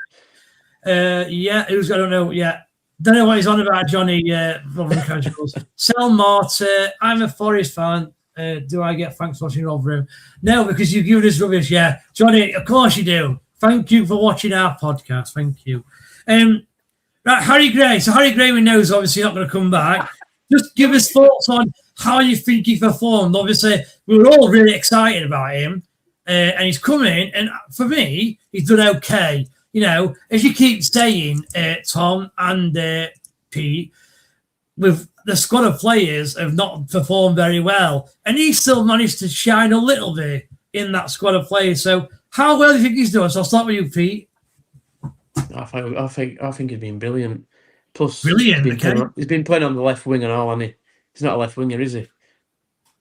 Yeah, I don't know. Yeah. Don't know what he's on about, Johnny. Rotherham Casuals. Sell Marta. I'm a Forest fan. Do I get thanks for watching Rotherham? No, because you've given us rubbish. Yeah, Johnny, of course you do. Thank you for watching our podcast. Thank you. Right, Harry Gray. So Harry Gray, we know, is obviously not going to come back. Just give us thoughts on how you think he performed. Obviously, we were all really excited about him, and he's coming. And for me, he's done okay. As you keep saying, Tom and Pete, with the squad of players have not performed very well, and he still managed to shine a little bit in that squad of players. So, how well do you think he's doing? So, I'll start with you, Pete. I think he's been brilliant. Plus, brilliant. He's been playing on the left wing and all, hasn't he? He's not a left winger, is he?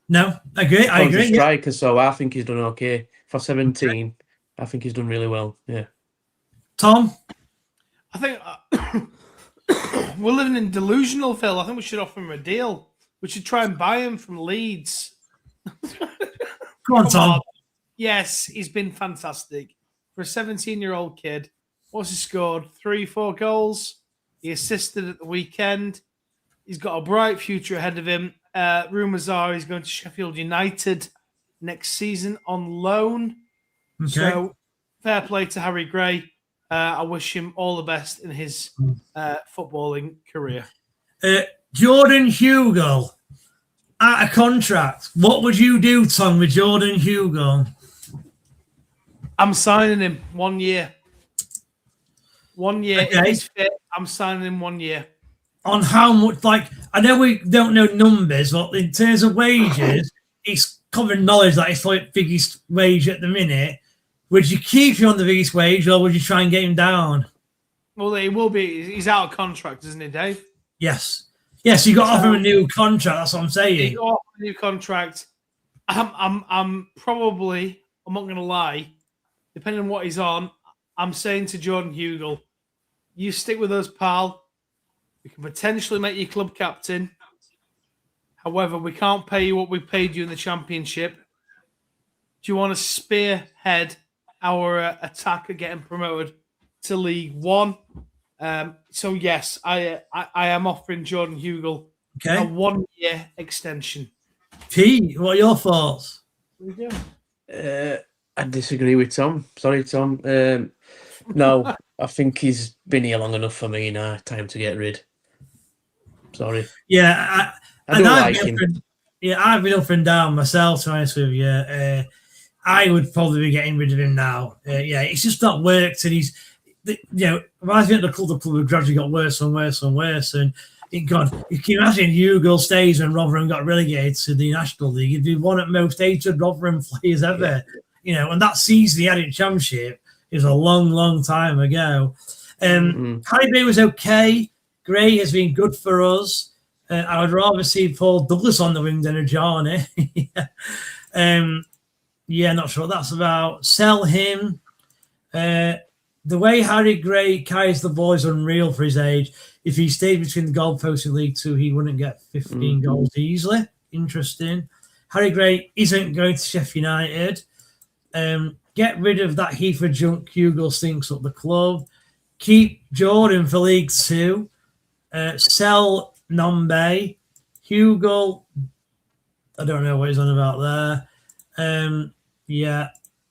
No, I agree. He's a striker, so I think he's done okay for 17. I think he's done really well. Yeah. Tom, I think we're living in delusional, Phil. I think we should offer him a deal. We should try and buy him from Leeds. Come on, Tom. Yes, he's been fantastic. For a 17-year-old kid, what's he scored? 3-4 goals. He assisted at the weekend. He's got a bright future ahead of him. Rumours are he's going to Sheffield United next season on loan. Okay. So, fair play to Harry Gray. I wish him all the best in his footballing career. Jordan Hugo, out of contract. What would you do, Tom, with Jordan Hugo? I'm signing him 1 year. 1 year. Okay. If he's fit, I'm signing him 1 year. On how much? I know we don't know numbers, but in terms of wages, it's common knowledge that it's like biggest wage at the minute. Would you keep him on the biggest wage, or would you try and get him down? Well, he will be. He's out of contract, isn't he, Dave? Yes. Yes, you got to offer him a new contract. That's what I'm saying. You got to offer a new contract. I'm probably. I'm not going to lie. Depending on what he's on, I'm saying to Jordan Hugo, you stick with us, pal. We can potentially make you club captain. However, we can't pay you what we paid you in the Championship. Do you want to spearhead our attack of getting promoted to League One? So yes, I am offering Jordan Hugel a 1-year extension. Pete, what are your thoughts? What are you doing? I disagree with Tom. Sorry, Tom. No, I think he's been here long enough for me now. Time to get rid. Sorry. Yeah, I do like him. I've been up and down myself, to be honest with you. I would probably be getting rid of him now. It's just not worked, and he's, reminds me of the club have gradually got worse and worse and worse. And God, you can imagine Hugel stays when Rotherham got relegated to the National League. He'd be one at most hated Rotherham players ever. Yeah. And that season he had in Championship is a long, long time ago. Harry Gray was okay. Gray has been good for us. I would rather see Paul Douglas on the wing than a Johnny. Not sure what that's about. Sell him. The way Harry Gray carries the ball is unreal for his age. If he stayed between the goalposts in League Two, he wouldn't get 15 goals easily. Interesting. Harry Gray isn't going to Sheffield United. Get rid of that Heifer junk Hugel stinks up the club. Keep Jordan for League Two. Sell Nombe. Hugel, I don't know what he's on about there.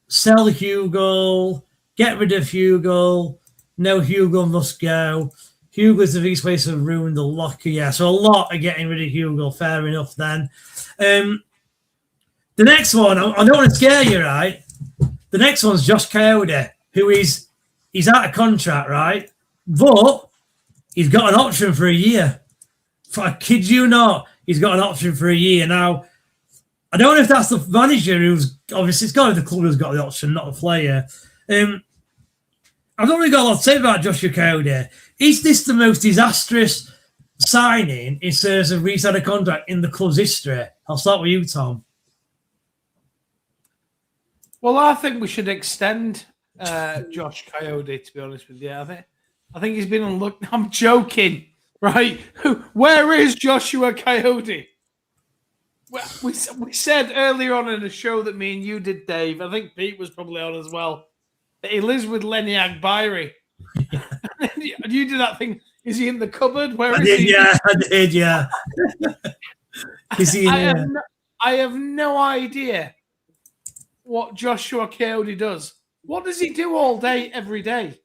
Sell Hugel. Get rid of Hugel. No, Hugel must go. Hugel's the biggest place to ruin the locker. Yeah, so a lot of getting rid of Hugel. Fair enough then. The next one, I don't want to scare you, right? The next one's Josh Coyote, he's out of contract, right? But he's got an option for a year. I kid you not, he's got an option for a year. Now, I don't know if that's the manager who's obviously, it's got to be the club who's got the option, not the player. I've not really got a lot to say about Joshua Coyote. Is this the most disastrous signing in terms of resigning a contract in the club's history? I'll start with you, Tom. Well, I think we should extend Josh Coyote, to be honest with you. I think he's been unlucky. I'm joking, right? Where is Joshua Coyote? We said earlier on in the show that me and you did, Dave. I think Pete was probably on as well. That he lives with Lenny Agbairi. You did that thing. Is he in the cupboard? Where is he? Yeah, I did. Yeah. Is he? I have no idea what Joshua Coyote does. What does he do all day, every day?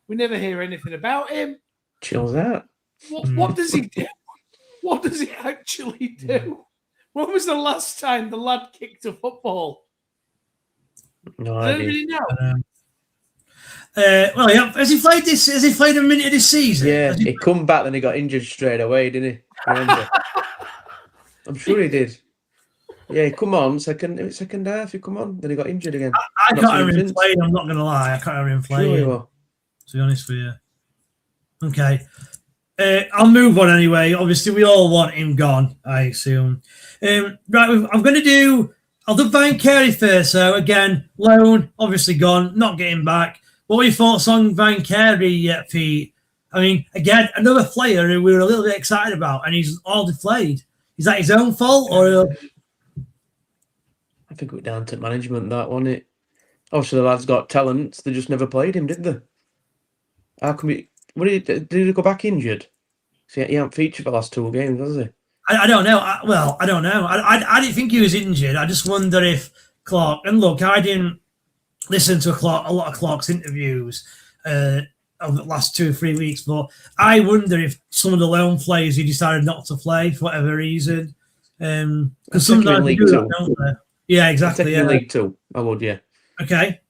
We never hear anything about him. Chills out. What does he do? What does he actually do? When was the last time the lad kicked a football? No Does idea. anybody know? Has he played this? Has he played a minute of this season? Yeah, he come back, then he got injured straight away, didn't he? Remember? I'm sure he did. Yeah, come on, second half, he come on, then he got injured again. I can't remember him playing. I'm not going to lie, I can't remember him playing. Sure, to be honest with you. Okay, I'll move on anyway. Obviously, we all want him gone, I assume. Right, I'll do Van Carey first. So again, loan, obviously gone, not getting back. What were your thoughts on Van Carey, Pete? I mean, again, another player who we were a little bit excited about, and he's all deflated. Is that his own fault, or? I think it went down to management, that, wasn't it? Obviously, the lad's got talent. They just never played him, did they? How come he... did he go back injured? See, he hasn't featured for the last 2 games, has he? I don't know. I don't know. I didn't think he was injured. I just wonder if Clark... And look, I didn't listen to a lot of Clark's interviews over the last 2 or 3 weeks, but I wonder if some of the loan players he decided not to play for whatever reason. Because sometimes they do that, don't they? Yeah, exactly. Yeah. League Two, I would, yeah. Okay,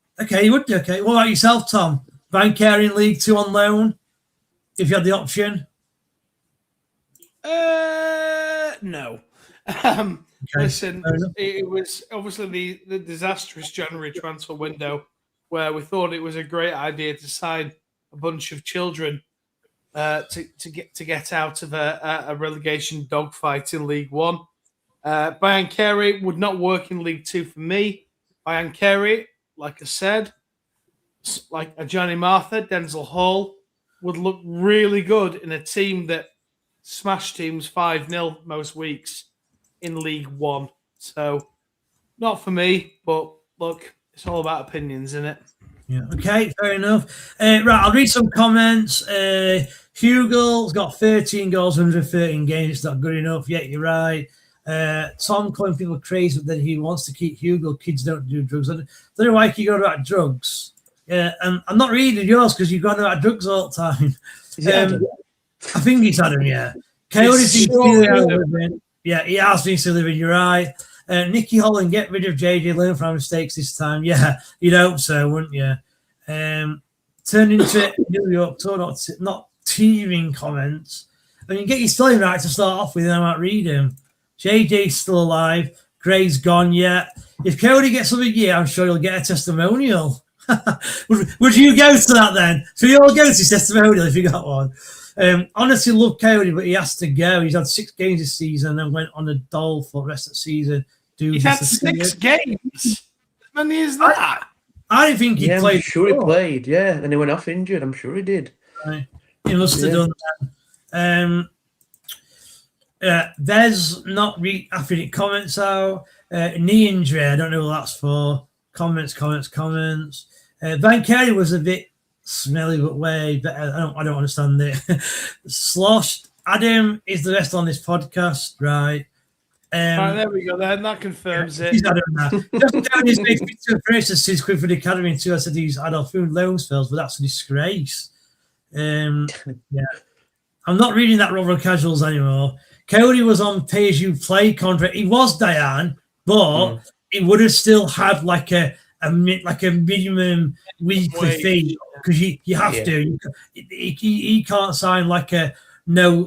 you would do. Okay. What about yourself, Tom? Van Carey in League Two on loan, if you had the option? No. Okay. Listen, it was obviously the disastrous January transfer window where we thought it was a great idea to sign a bunch of children to get out of a relegation dogfight in League One. Van Carey would not work in League Two for me. Van Carey, like I said, like a Johnny Martha, Denzel Hall, would look really good in a team that smashed teams 5-0 most weeks in League One. So, not for me, but look, it's all about opinions, isn't it? Yeah. Okay, fair enough. Right, I'll read some comments. Hugo's got 13 goals, 113 games. It's not good enough. Yeah, you're right. Tom calling people crazy, but then he wants to keep Hugo. Kids don't do drugs. I don't know why you go about drugs. Yeah, and I'm not reading yours because you've gone about drugs all the time. I think it's Adam, yeah. Coyote's yeah, he has been still living, you're right. Nicky Holland, get rid of JJ, learn from our mistakes this time. Yeah, you'd hope so, wouldn't you? Turn into New York tour, not teething comments. I mean, get your spelling right to start off with, and I might read him. JJ's still alive. Gray's gone yet. If Cody gets something here, I'm sure he'll get a testimonial. would you go to that then? So you all go to his testimonial if you got one. Honestly, love Cody, but he has to go. He's had 6 games this season and went on a dole for the rest of the season. He's had 6 games? As many as that? I didn't think he played. I'm sure he played, yeah. And he went off injured. I'm sure he did. Right. He must have done that. There's not after it comments out. Knee injury, I don't know what that's for. Comments. Van Kerry was a bit smelly, but way better. I don't understand it. Sloshed. Adam is the best on this podcast, right? Right, there we go. Then that confirms it. He's Adam now. Just down his big picture process since Clifford Academy too. I said he's adult food loan spells, but that's a disgrace. Yeah, I'm not reading that Rotherham Casuals anymore. Cody was on pay-as-you-play contract. He was Diane, but he would have still had like a minimum weekly fee because you have to. He can't sign like a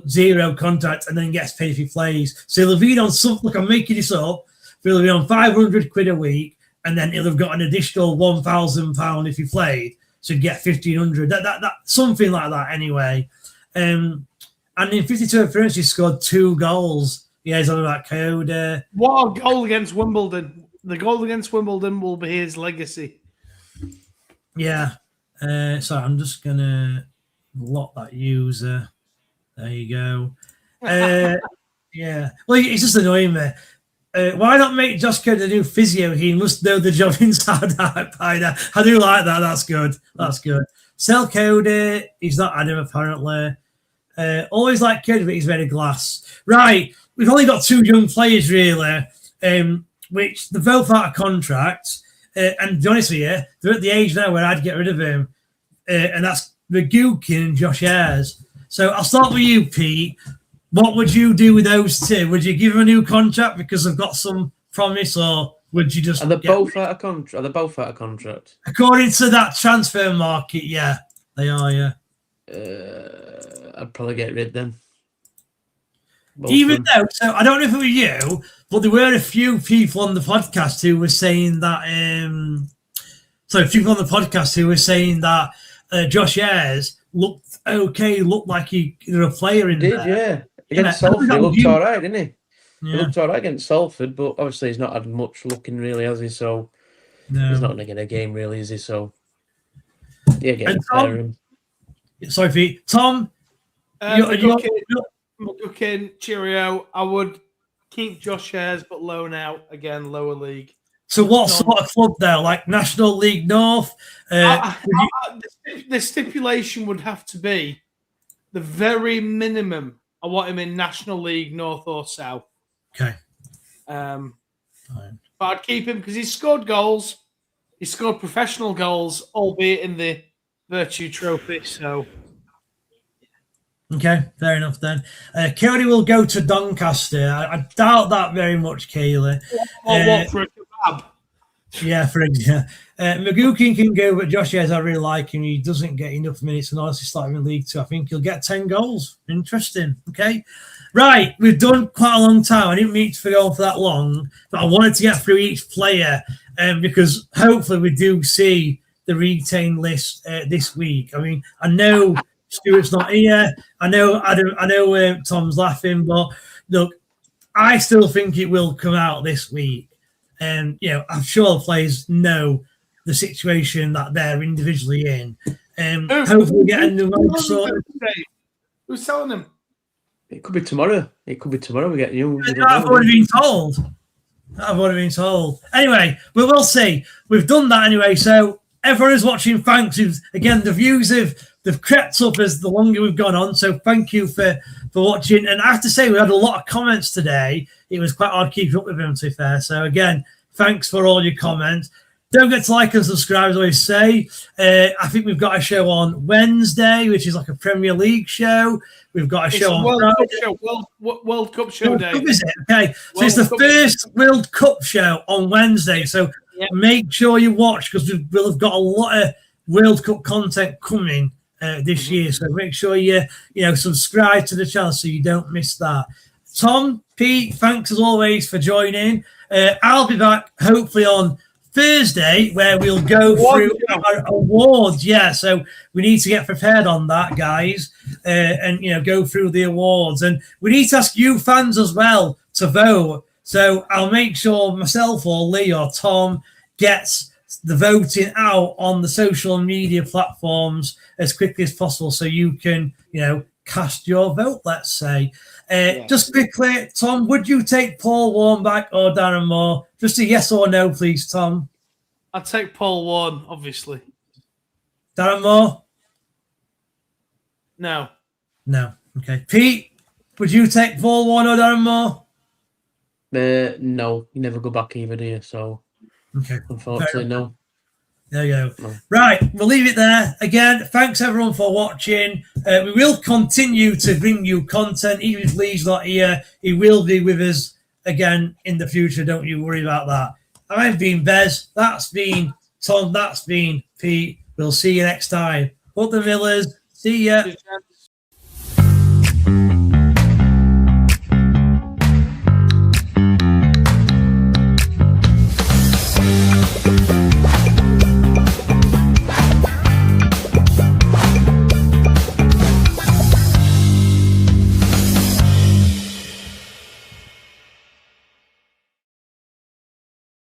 zero contract and then gets paid if he plays. So he'll have been on something. Look, I'm making this up. He'll have been on £500 a week, and then he'll have got an additional £1,000 if he played. So he'd get 1,500. That something like that anyway. And in 52 appearances, he scored 2 goals. Yeah, he's on about Coyote. What a goal against Wimbledon. The goal against Wimbledon will be his legacy. Yeah. So I'm just going to lock that user. There you go. Yeah. Well, it's just annoying me. Why not make Josh Cody the new physio? He must know the job inside out by now. I do like that. That's good. Sell Cody. He's not Adam, apparently. Always like Cody, but he's very glass. Right. We've only got 2 young players, really, which they're both out of contract. And to be honest with you, they're at the age now where I'd get rid of him. And that's Magukin and Josh Ayres. So I'll start with you, Pete. What would you do with those 2? Would you give them a new contract because they've got some promise, or would you just... Are they both out of contract? Are they both out of contract? According to that transfer market, yeah. They are, yeah. I'd probably get rid of them. Even though, so I don't know if it was you, but there were a few people on the podcast who were saying that... Josh Ayres looked okay, looked like he was a player in there. Yeah. Against Salford, he looked all right, didn't he? Yeah. He looked all right against Salford, but obviously he's not had much looking, really, has he? So he's not going to get a game, really, is he? So, yeah, get him. Sorry, Pete. Tom? McGuckin, cheerio. I would keep Josh Ayres, but loan out, again, lower league. So what sort of club there? Like National League North? The stipulation would have to be the very minimum. I want him in National League North or South. Okay. But I'd keep him because he's scored goals. He scored professional goals, albeit in the Virtue Trophy. So. Okay, fair enough then. Cody will go to Doncaster. I doubt that very much, Kaylee. What for a kebab? Yeah, for example. Magukin can go, but Josh Ayres, I really like him. He doesn't get enough minutes and honestly start him in League 2. I think he'll get 10 goals. Interesting. Okay. Right, we've done quite a long time. I didn't mean to go on for that long, but I wanted to get through each player because hopefully we do see the retain list this week. I mean, I know Stuart's not here. I know Tom's laughing, but look, I still think it will come out this week. And I'm sure the players know the situation that they're individually in. Hopefully, we get a new one sorted. Who's selling him? It could be tomorrow. We get new. I've already been told. I've already been told. Anyway, we will see. We've done that anyway. So everyone who's watching, thanks. Again, the views they've crept up as the longer we've gone on. So thank you for watching. And I have to say, we had a lot of comments today. It was quite hard to keep up with them, to be fair. So again, thanks for all your comments. Don't forget to like and subscribe, as I always say. I think we've got a show on Wednesday, which is like a Premier League show. We've got a show on World Friday. Cup show, World Cup show day. Is it? Okay. So it's the first World Cup show on Wednesday. So make sure you watch, because we'll have got a lot of World Cup content coming this year. So make sure you subscribe to the channel so you don't miss that. Tom, Pete, thanks as always for joining. I'll be back hopefully on Thursday, where we'll go through our awards. Yeah, so we need to get prepared on that, guys, and go through the awards. And we need to ask you fans as well to vote. So I'll make sure myself or Lee or Tom gets the voting out on the social media platforms as quickly as possible, so you can cast your vote, let's say. Just quickly, Tom, would you take Paul Warnback or Darren Moore? Just a yes or no, please, Tom. I'd take Paul Warne, obviously. Darren Moore? No. No. Okay. Pete, would you take Paul Warne or Darren Moore? No, you never go back either, do you? So, okay, unfortunately, no. There you go. No. Right, we'll leave it there. Again, thanks everyone for watching. We will continue to bring you content. Even if Lee's not here, he will be with us again in the future. Don't you worry about that. I've been Bez. That's been Tom. That's been Pete. We'll see you next time. Up the Millers. See ya.